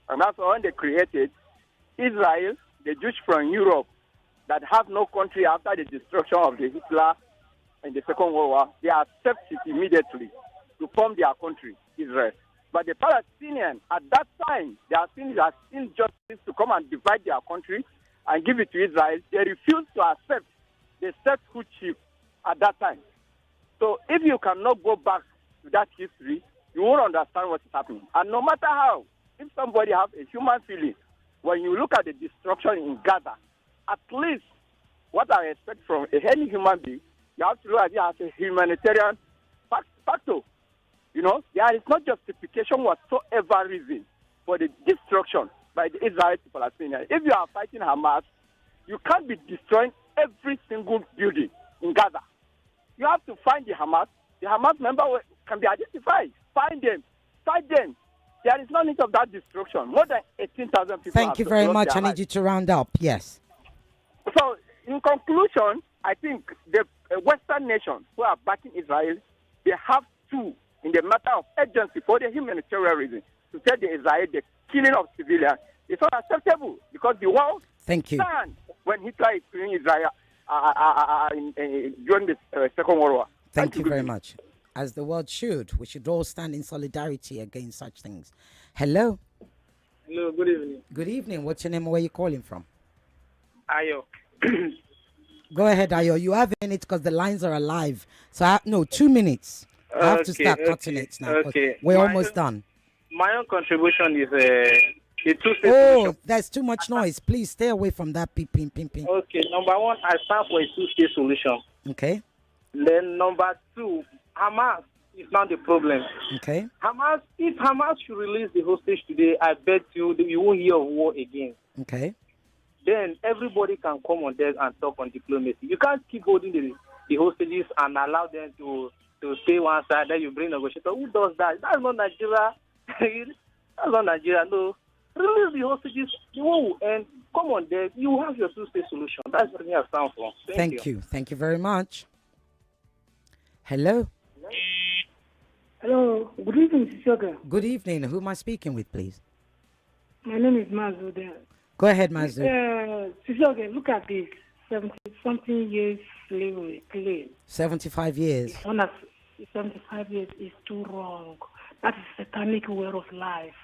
And that's when they created Israel, the Jews from Europe that have no country after the destruction of the Hitler in the Second World War, they accept it immediately to form their country, Israel. But the Palestinians, at that time, they are seen as injustice to come and divide their country and give it to Israel. They refused to accept the statehoodship at that time. So if you cannot go back to that history, you won't understand what is happening. And no matter how, if somebody has a human feeling, when you look at the destruction in Gaza, at least what I expect from any human being, you have to look at it as a humanitarian factor. There is no justification whatsoever reason for the destruction by the Israeli Palestinians. If you are fighting Hamas, you can't be destroying every single building in Gaza. You have to find the Hamas. The Hamas member can be identified. Find them. Fight them. There is no need of that destruction. More than 18,000 people. Thank you very much. I need you to round up. Yes. So, in conclusion, I think the Western nations who are backing Israel, they have to, in the matter of urgency for the humanitarian reason, to tell the Israel the killing of civilians is not acceptable because the world stand when Hitler is killing Israel during the Second World War. Thank you very much. As the world should. We should all stand in solidarity against such things. Hello. Hello, good evening. Good evening. What's your name? Where are you calling from? Ayo. Go ahead, Ayo. You have a minute because the lines are alive. So, 2 minutes. I have to start cutting it now. Okay. We're almost done. My own contribution is the two-state solution. There's too much noise. Please stay away from that. Ping. Okay, number one, I stand for a two-state solution. Okay. Then number two, Hamas is not the problem. Okay. If Hamas should release the hostage today, I bet you won't hear of war again. Okay. Then everybody can come on there and talk on diplomacy. You can't keep holding the hostages and allow them to stay one side, then you bring negotiator. Who does that? That's not Nigeria. That's not Nigeria, no. Release the hostages, the war will end. Come on there, you have your two-state solution. That's what I stand for. Thank you. Thank you very much. Hello. Hello. Good evening, Sisoga. Good evening. Who am I speaking with, please? My name is Mazu. Go ahead, Mazu. Sisoga, look at this. 70-something years slavery claim. 75 years. 75 years is too wrong. That is a satanic way of life.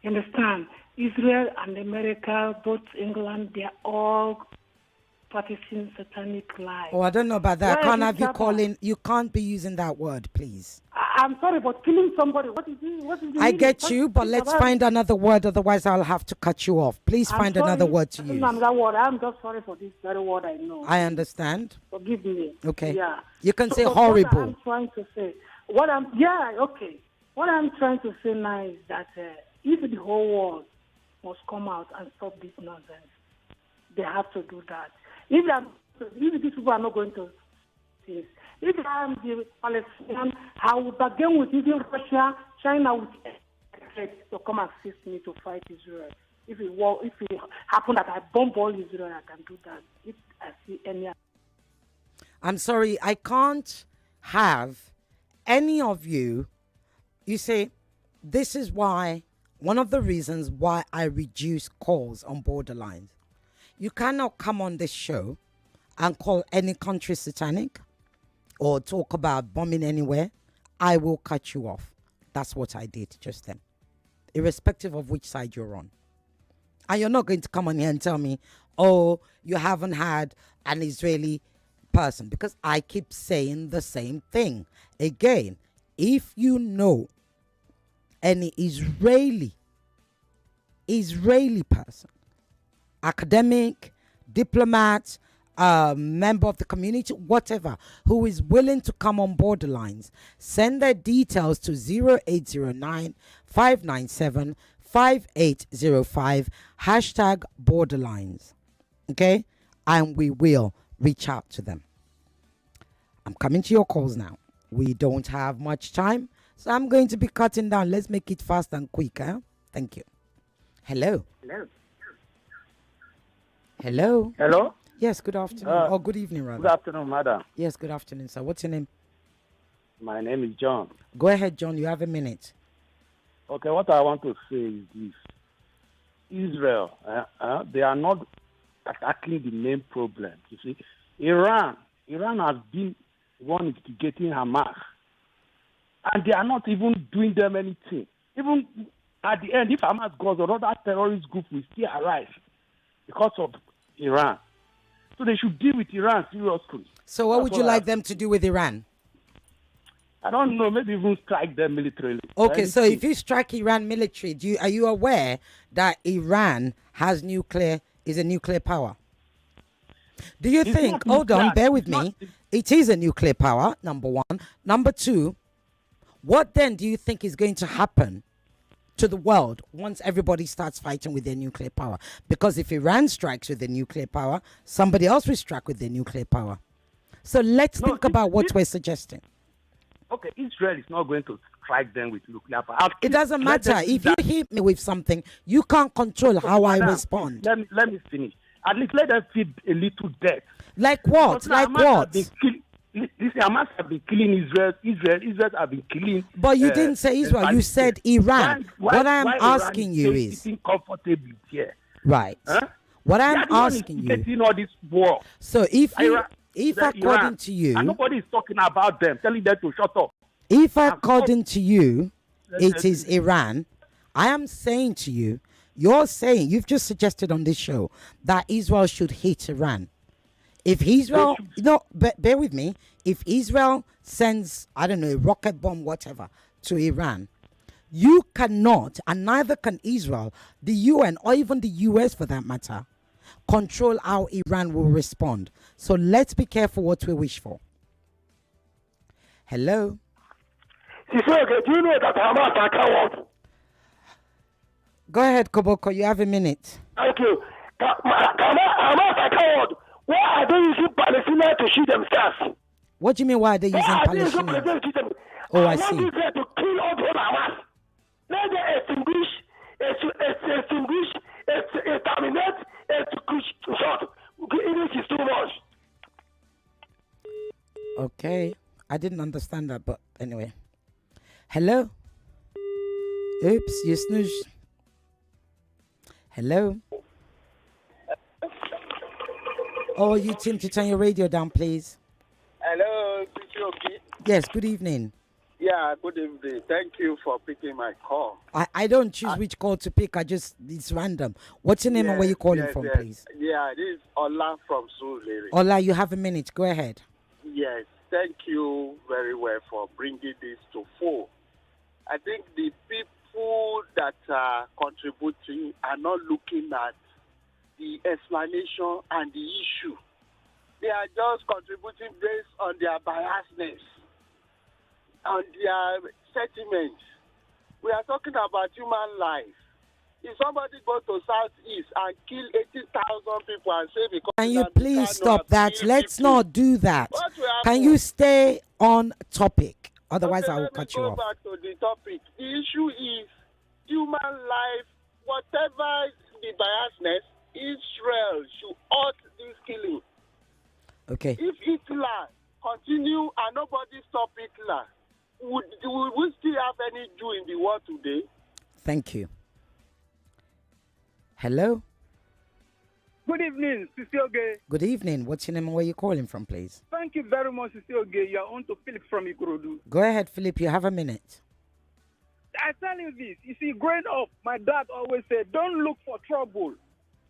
You understand? Israel and America, both England, they are all practicing satanic life. Oh, I don't know about that. I can't have you calling. You can't be using that word, please. I'm sorry, but killing somebody, what is it? I get you, but let's find another word. Otherwise, I'll have to cut you off. Please find another word to use. Another word. I'm just sorry for this very word I know. I understand. Forgive me. Okay. Yeah. You can say horrible. What I'm trying to say. What I'm trying to say now is that if the whole world must come out and stop this nonsense, they have to do that. If these people are not going to see this, if I am the Palestinian, I will bargain with even Russia, China, with jet to come assist me to fight Israel. If it happen that I bomb all Israel, I can do that. If I see any. I'm sorry, I can't have any of you. You say, this is why, one of the reasons why I reduce calls on borderlines. You cannot come on this show and call any country satanic or talk about bombing anywhere. I will cut you off. That's what I did just then, irrespective of which side you're on. And you're not going to come on here and tell me, oh, you haven't had an Israeli person, because I keep saying the same thing. Again, if you know any Israeli person, academic, diplomat, member of the community, whatever, who is willing to come on borderlines, send their details to 0809 597 5805 #borderlines. Okay? And we will reach out to them. I'm coming to your calls now. We don't have much time, so I'm going to be cutting down. Let's make it fast and quick. Thank you. Hello. Hello. Hello. Yes, good afternoon. Or good evening, rather. Good afternoon, madam. Yes, good afternoon, sir. What's your name? My name is John. Go ahead, John. You have a minute. Okay, what I want to say is this. Israel, they are not attacking the main problem. You see, Iran has been one instigating Hamas, and they are not even doing them anything. Even at the end, if Hamas goes, another terrorist group will still arise because of Iran. So they should deal with Iran seriously. So what would you like them to do with Iran? I don't know, maybe even strike them militarily. Okay, so if you strike Iran military, are you aware that Iran is a nuclear power? Do you think, hold on, bear with me, it is a nuclear power, number one. Number two, what then do you think is going to happen to the world once everybody starts fighting with their nuclear power? Because if Iran strikes with their nuclear power, somebody else will strike with their nuclear power. So let's think about what we're suggesting. Okay, Israel is not going to strike them with nuclear power. It doesn't matter. If you hit me with something, you can't control how I respond. Let me finish. At least let them feel a little death. Like what? Like what? Hamas have been killing Israel. Israel have been killing. But you didn't say Israel. You said Iran. What I'm asking you is sitting comfortably here. Right. Huh? What I'm asking you. Getting all this war. So if according to you, and nobody is talking about them, telling them to shut up. If according to you, it is Iran, I am saying to you, you've just suggested on this show that Israel should hit Iran. If Israel, bear with me, if Israel sends, I don't know, a rocket bomb, whatever, to Iran, you cannot, and neither can Israel, the UN, or even the US for that matter, control how Iran will respond. So let's be careful what we wish for. Hello? Do you know that Hamas are cowards? Go ahead, Koboko. You have a minute. Thank you. Hamas are cowards. Why are they using Palestinians to shoot themselves? What do you mean, why are they using Palestinians? Oh, I see. I want Israel to kill all the Hamas. Let them extinguish, terminate, short. English is too much. Okay. I didn't understand that, but anyway. Hello? Oops, you snoozed. Hello? Oh, you seem to turn your radio down, please. Hello, P. Yes, good evening. Yeah, good evening. Thank you for picking my call. I don't choose which call to pick. It's random. What's your name and where you calling from, please? Yeah, this is Ola from Surulere. Ola, you have a minute. Go ahead. Yes, thank you very well for bringing this to fore. I think the people that are contributing are not looking at the explanation and the issue. They are just contributing based on their biasness, on their sentiments. We are talking about human life. If somebody goes to Southeast and kill 80,000 people and say because... Can you please stop that? Let's not do that. Can you stay on topic? Otherwise, I will cut you off. Let me go back to the topic. The issue is human life, whatever the biasness, Israel should halt this killing. Okay. If Hitler continue and nobody stop Hitler, would we still have any Jew in the world today? Thank you. Hello. Good evening, Sisi Oge. Good evening. What's your name and where you calling from, please? Thank you very much, Sisi Oge. You are on to Philip from Ikorodu. Go ahead, Philip. You have a minute. I tell you this. You see, growing up, my dad always said, don't look for trouble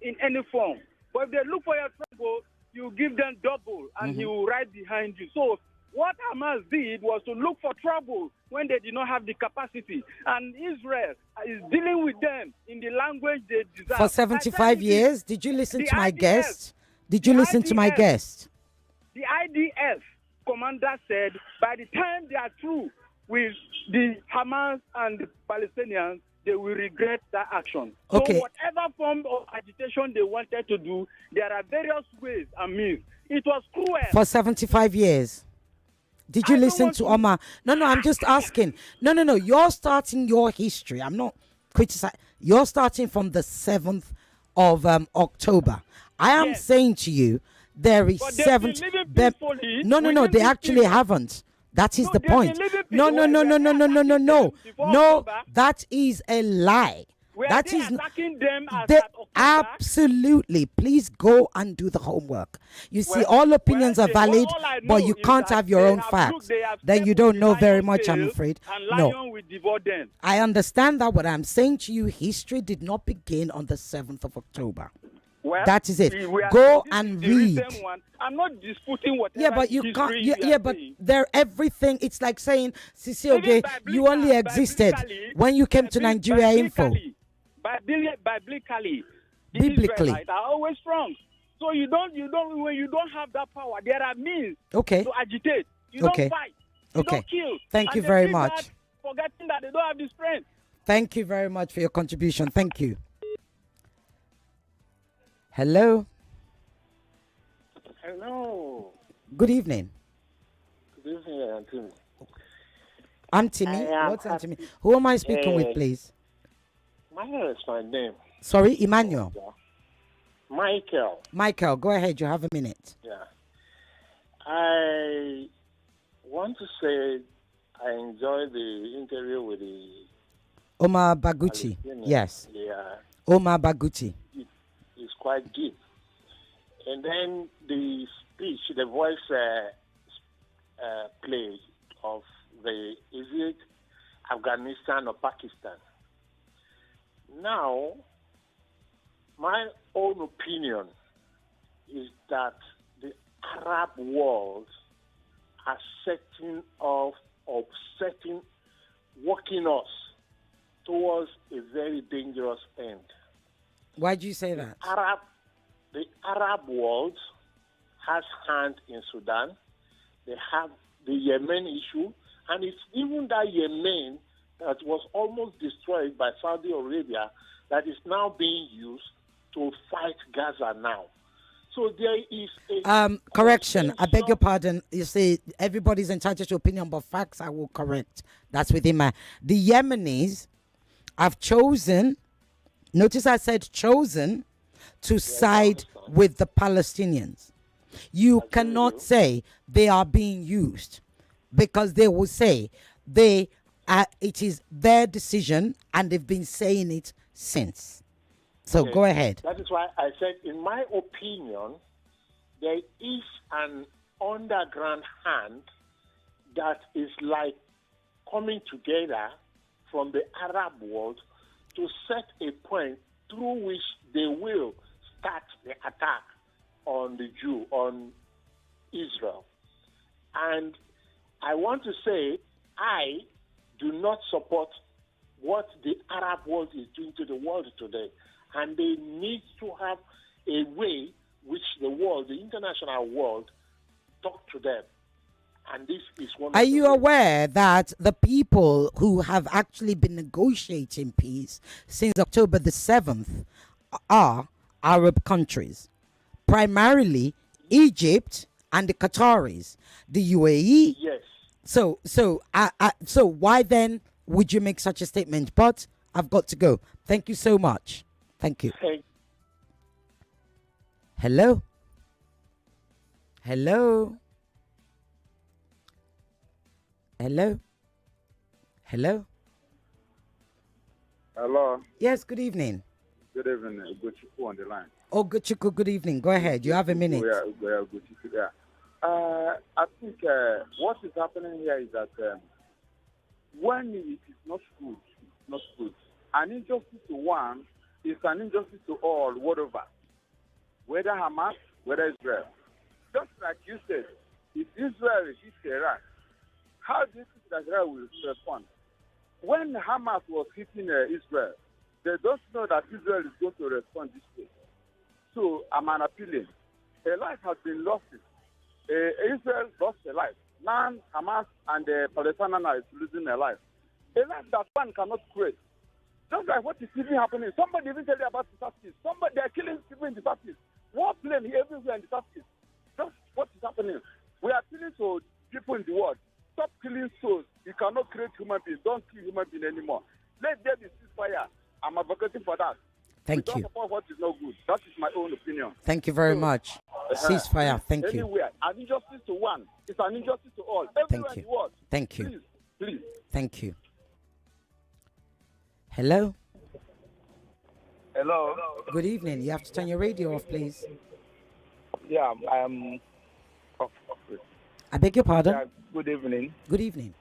in any form. But if they look for your trouble, you give them double and he will ride behind you. So what Hamas did was to look for trouble when they did not have the capacity. And Israel is dealing with them in the language they deserve. For 75 years, did you listen to my guest? Did you listen to my guest? The IDF commander said by the time they are through with the Hamas and the Palestinians, they will regret that action. Okay. So whatever form of agitation they wanted to do, there are various ways and means. It was cruel. For 75 years. Did you listen to Omar? No, I'm just asking. No. You're starting your history. I'm not criticizing. You're starting from the 7th of October. I am saying to you, there is 7th. No, they actually haven't. That is the point. No. No, that is a lie. That is attacking them as absolutely. Please go and do the homework. You see, all opinions are valid, but you can't have your own facts. Then you don't know very much, I'm afraid. No. I understand that. What I'm saying to you, history did not begin on the 7th of October. Well, that is it. Go and read. I'm not disputing whatever. Yeah, but you can't. But they're everything. It's like saying, Sisi Oge, you only existed when you came to Nigeria Info. Biblically, the Israelites are always strong. So when you don't have that power, there are means to agitate. You don't fight. You don't kill. Thank you very much. That, forgetting that they don't have the strength. Thank you very much for your contribution. Thank you. Hello. Hello. Good evening. Good evening, Anthony. I'm Timmy. What's Timmy? Who am I speaking with, please? Michael is my name. Sorry, Emmanuel. Michael, go ahead. You have a minute. Yeah. I want to say I enjoyed the interview with the Omar Barghouti. Yes. Yeah. Omar Barghouti. It's quite deep. And then the speech, the voice play of is it Afghanistan or Pakistan? Now, my own opinion is that the Arab world are working us towards a very dangerous end. Why do you say that? The Arab world has hand in Sudan. They have the Yemen issue, and it's even that Yemen that was almost destroyed by Saudi Arabia that is now being used to fight Gaza now. So there is a correction. I beg your pardon. You see, everybody's entitled to opinion, but facts I will correct. That's within the Yemenis have chosen. Notice I said chosen to side with the Palestinians. You cannot say they are being used, because they will say it is their decision and they've been saying it since. So go ahead. That is why I said, in my opinion, there is an underground hand that is like coming together from the Arab world to set a point through which they will start the attack on on Israel. And I want to say, I do not support what the Arab world is doing to the world today. And they need to have a way which the international world, talk to them. And this is one. Are you aware that the people who have actually been negotiating peace since October the 7th are Arab countries? Primarily Egypt and the Qataris, the UAE. Yes. So why then would you make such a statement? But I've got to go. Thank you so much. Thank you. Hello? Hello? Hello? Hello? Hello. Yes, good evening. Good evening. Ugochukwu on the line. Oh, Gochuku, good evening. Go ahead. You have a minute. Ugochukwu, yeah. I think what is happening here is that when it is not good, it's not good. An injustice to one is an injustice to all, whatever. Whether Hamas, whether Israel. Just like you said, if Israel hits Iran, how do you think that Israel will respond? When Hamas was hitting Israel, they don't know that Israel is going to respond this way. So I'm appealing. A life has been lost. Israel lost a life. Now Hamas and the Palestinian are losing a life. A life that one cannot create. Just like what is even happening. Somebody even tell you about the Southeast. Somebody, they are killing people in the Southeast. War plane everywhere in the Southeast. Just what is happening. We are appealing to people in the world. Stop killing souls. You cannot create human beings. Don't kill human beings anymore. Let there be ceasefire. I'm advocating for that. Thank we you. Don't support what is not good. That is my own opinion. Thank you very much. Ceasefire. Thank you. Anywhere, an injustice to one is an injustice to all. Everywhere in the world. Thank you. Please, please. Thank you. Hello? Hello. Good evening. You have to turn your radio off, please. Yeah, I'm. I beg your pardon? Yeah, good evening. Good evening.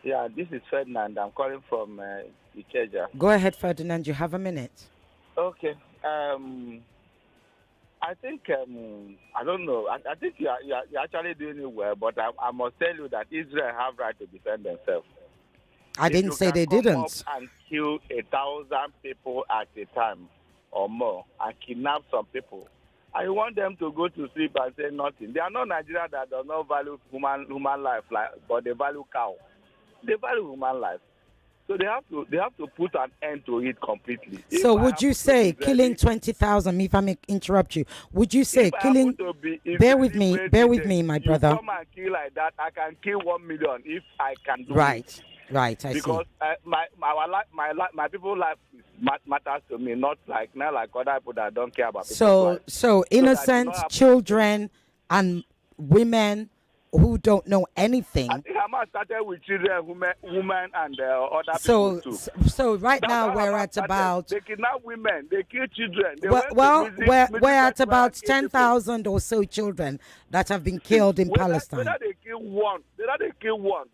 Yeah, this is Ferdinand. I'm calling from Ikeja. Go ahead, Ferdinand. You have a minute. Okay. I think I don't know. I think you're actually doing it well, but I must tell you that Israel have right to defend themselves. I didn't say they didn't. And kill 1,000 people at a time or more, and kidnap some people. I want them to go to sleep and say nothing. They are not Nigeria that does not value human life, but they value cow. They value human life. So they have to put an end to it completely. So would you say killing 20,000, if I may interrupt you, would you say killing, bear with me, my brother. Come and kill like that, I can kill 1 million if I can do it. Right, I see. Because my people's life matters to me, not like other people that don't care about people's life. So innocent children and women who don't know anything. I think Hamas started with children, women, and other people too. So right now we're at about. They kidnap women, they kill children. We're at about 10,000 or so children that have been killed in Palestine. Whether they kill one,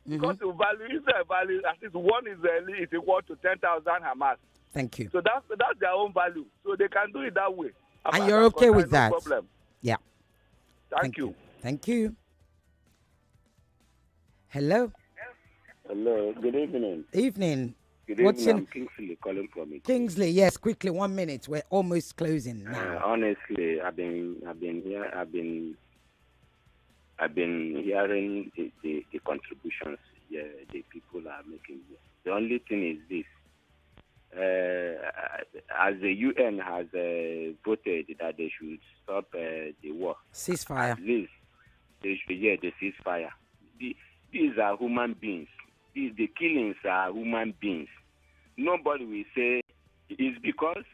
because the value Israel value at least one Israeli is equal to 10,000 Hamas. Thank you. So that's their own value. So they can do it that way. And you're okay with that? No problem. Yeah. Thank you. Thank you. Hello. Hello. Good evening. Evening. Good evening. I'm Kingsley calling from it. Kingsley, yes. Quickly, 1 minute. We're almost closing now. Honestly, I've been hearing the contributions the people are making here. The only thing is this. As the UN has voted that they should stop the war. Ceasefire. At least they should the ceasefire. These are human beings. The killings are human beings. Nobody will say it's because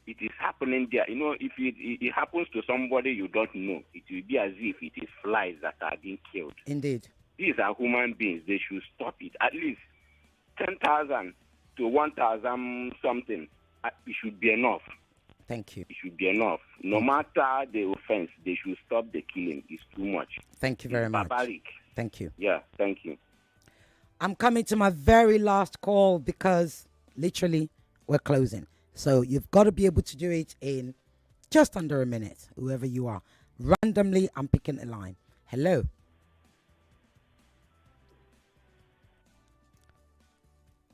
it is happening there. You know, if it happens to somebody you don't know, it will be as if it is flies that are being killed. Indeed. These are human beings. They should stop it. At least 10,000 to 1,000 something. It should be enough. Thank you. It should be enough. No matter the offense, they should stop the killing. It's too much. Thank you very much. Barbaric. Thank you. Yeah, thank you. I'm coming to my very last call because literally we're closing. So you've got to be able to do it in just under a minute, whoever you are. Randomly, I'm picking a line. Hello.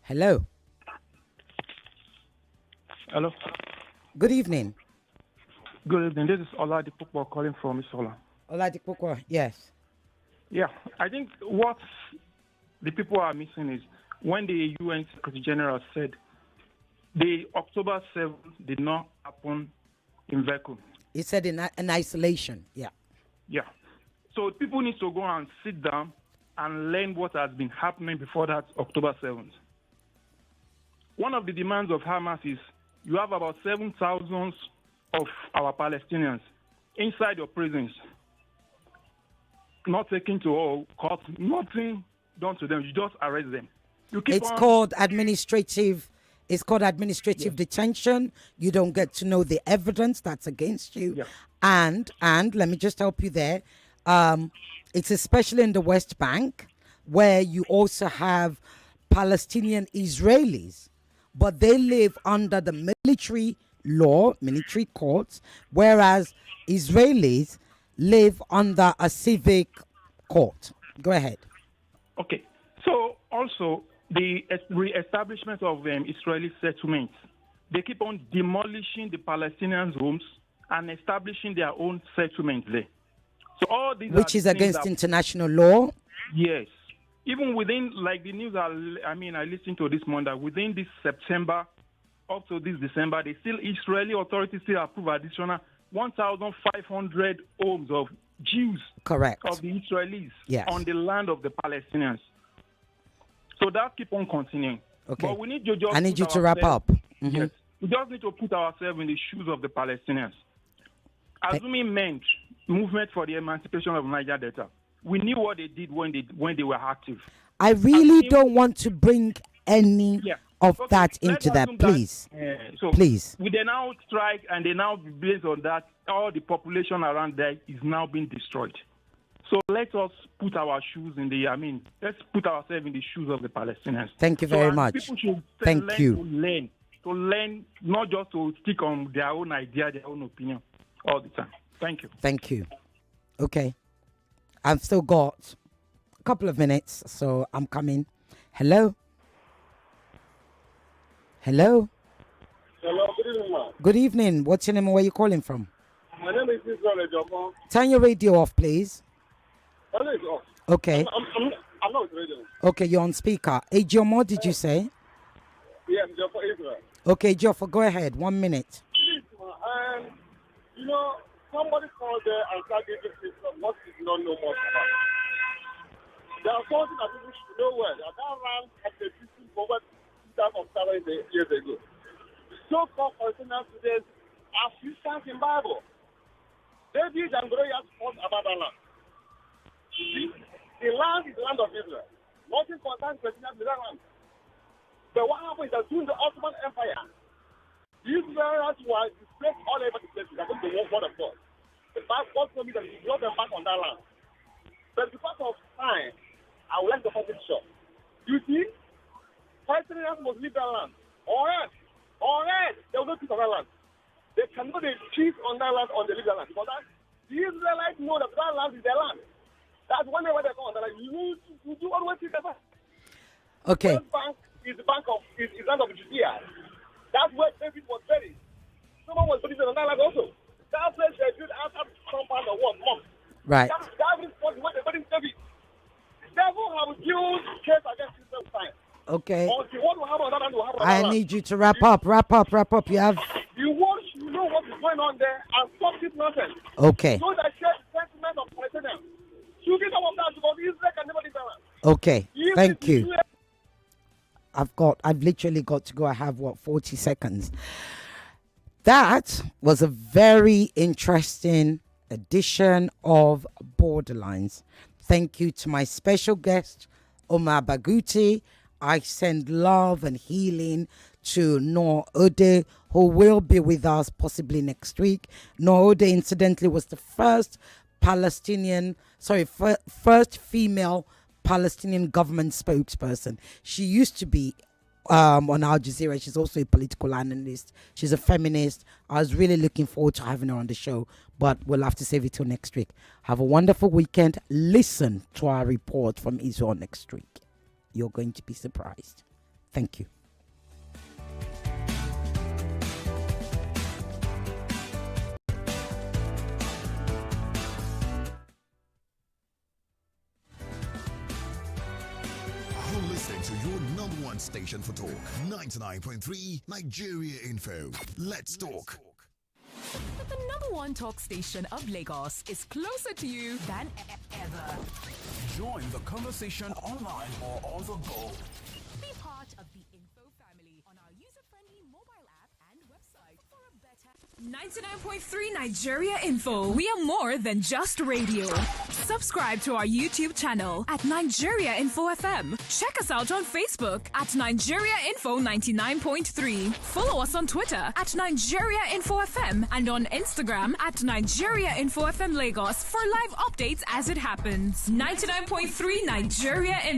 Hello. Hello. Good evening. Good evening. This is Oladipo calling from Isola. Oladipo, yes. Yeah, I think what the people are missing is when the UN Secretary General said the October 7th did not happen in vacuum. He said in isolation, yeah. Yeah. So people need to go and sit down and learn what has been happening before that October 7th. one of the demands of Hamas is you have about 7,000 of our Palestinians inside your prisons, not taken to all court, nothing done to them. You just arrest them. It's called administrative detention. You don't get to know the evidence that's against you. Yeah. And let me just help you there. It's especially in the West Bank, where you also have Palestinian Israelis, but they live under the military law, military courts, whereas Israelis live under a civic court. Go ahead. Okay. So also the re-establishment of Israeli settlements, they keep on demolishing the Palestinians' homes and establishing their own settlements there. So all these which is against international law. Yes. Even within, like the news, I listened to this morning, that within this September up to this December, Israeli authorities still approve additional 1,500 homes of Jews. Correct. Of the Israelis. Yes. On the land of the Palestinians. So that keep on continuing. Okay. But we need to just I need you to wrap up. Yes. We just need to put ourselves in the shoes of the Palestinians. Assuming movement for the emancipation of Niger Delta, we knew what they did when they were active. I really don't want to bring any of that into that, please. Please. They now strike, and they now, based on that, all the population around there is now being destroyed. So let us put our shoes in let's put ourselves in the shoes of the Palestinians. Thank you very much. People should Thank you. To learn, not just to stick on their own idea, their own opinion all the time. Thank you. Thank you. Okay. I've still got a couple of minutes, so I'm coming. Hello? Hello, good evening, ma'am. Good evening. What's your name and where you calling from? My name is Israel Ejiofor. Turn your radio off, please. My name is off. Okay. I'm not with radio. Okay, you're on speaker. Ejiofor, did you say? Yes, Ejiofor Israel. Okay, Ejiofor, go ahead. 1 minute. Somebody called there and started giving what is not know much about. There are something that people should know well. That land has been existing for over 2,000 years ago. So-called Palestinians today are Christians in Bible. David and Goliath fought about that land. The land is the land of Israel. Nothing concerns Palestinians with that land. But what happened is that during the Ottoman Empire, Israelites were displaced all over the place because of the word of God. The God told me that He brought them back on that land. But because of time, I will let the public show. You see, Palestinians must leave that land. Or else, they will not peace on that land. They cannot be peace on that land or they leave that land. Because the Israelites know that that land is their land. That's whenever they come on that land, you do always see that. Okay. West Bank is the land of Judea. That's where David was buried. Someone was buried on that land also. That place they built after compound or what? Monk. Right. That is what they buried David. The devil have used case against Israel time. Okay. Until what will happen on that land will happen on that I land. need you to wrap up. You have... You know what is going on there and stop this nonsense. Okay. So that share the sentiment of Palestinians. You get some of that because Israel can never leave that land. Okay. Thank you. I've literally got to go. I have 40 seconds. That was a very interesting edition of Borderlines. Thank you to my special guest, Omar Barghouti. I send love and healing to Nour Odeh, who will be with us possibly next week. Nour Odeh, incidentally, was the first female Palestinian government spokesperson. She used to be on Al Jazeera. She's also a political analyst. She's a feminist. I was really looking forward to having her on the show, but we'll have to save it till next week. Have a wonderful weekend. Listen to our report from Israel next week. You're going to be surprised. Thank you. Listening to your number one station for talk, 99.3 Nigeria Info. Let's talk. The number one talk station of Lagos is closer to you than ever. Join the conversation online or on the go. Be part of the Info family on our user-friendly mobile app and website for a better 99.3 Nigeria Info. We are more than just radio. Subscribe to our YouTube channel at Nigeria Info FM. Check us out on Facebook at Nigeria Info 99.3. Follow us on Twitter at Nigeria Info FM and on Instagram at Nigeria Info FM Lagos for live updates as it happens. 99.3 Nigeria Info.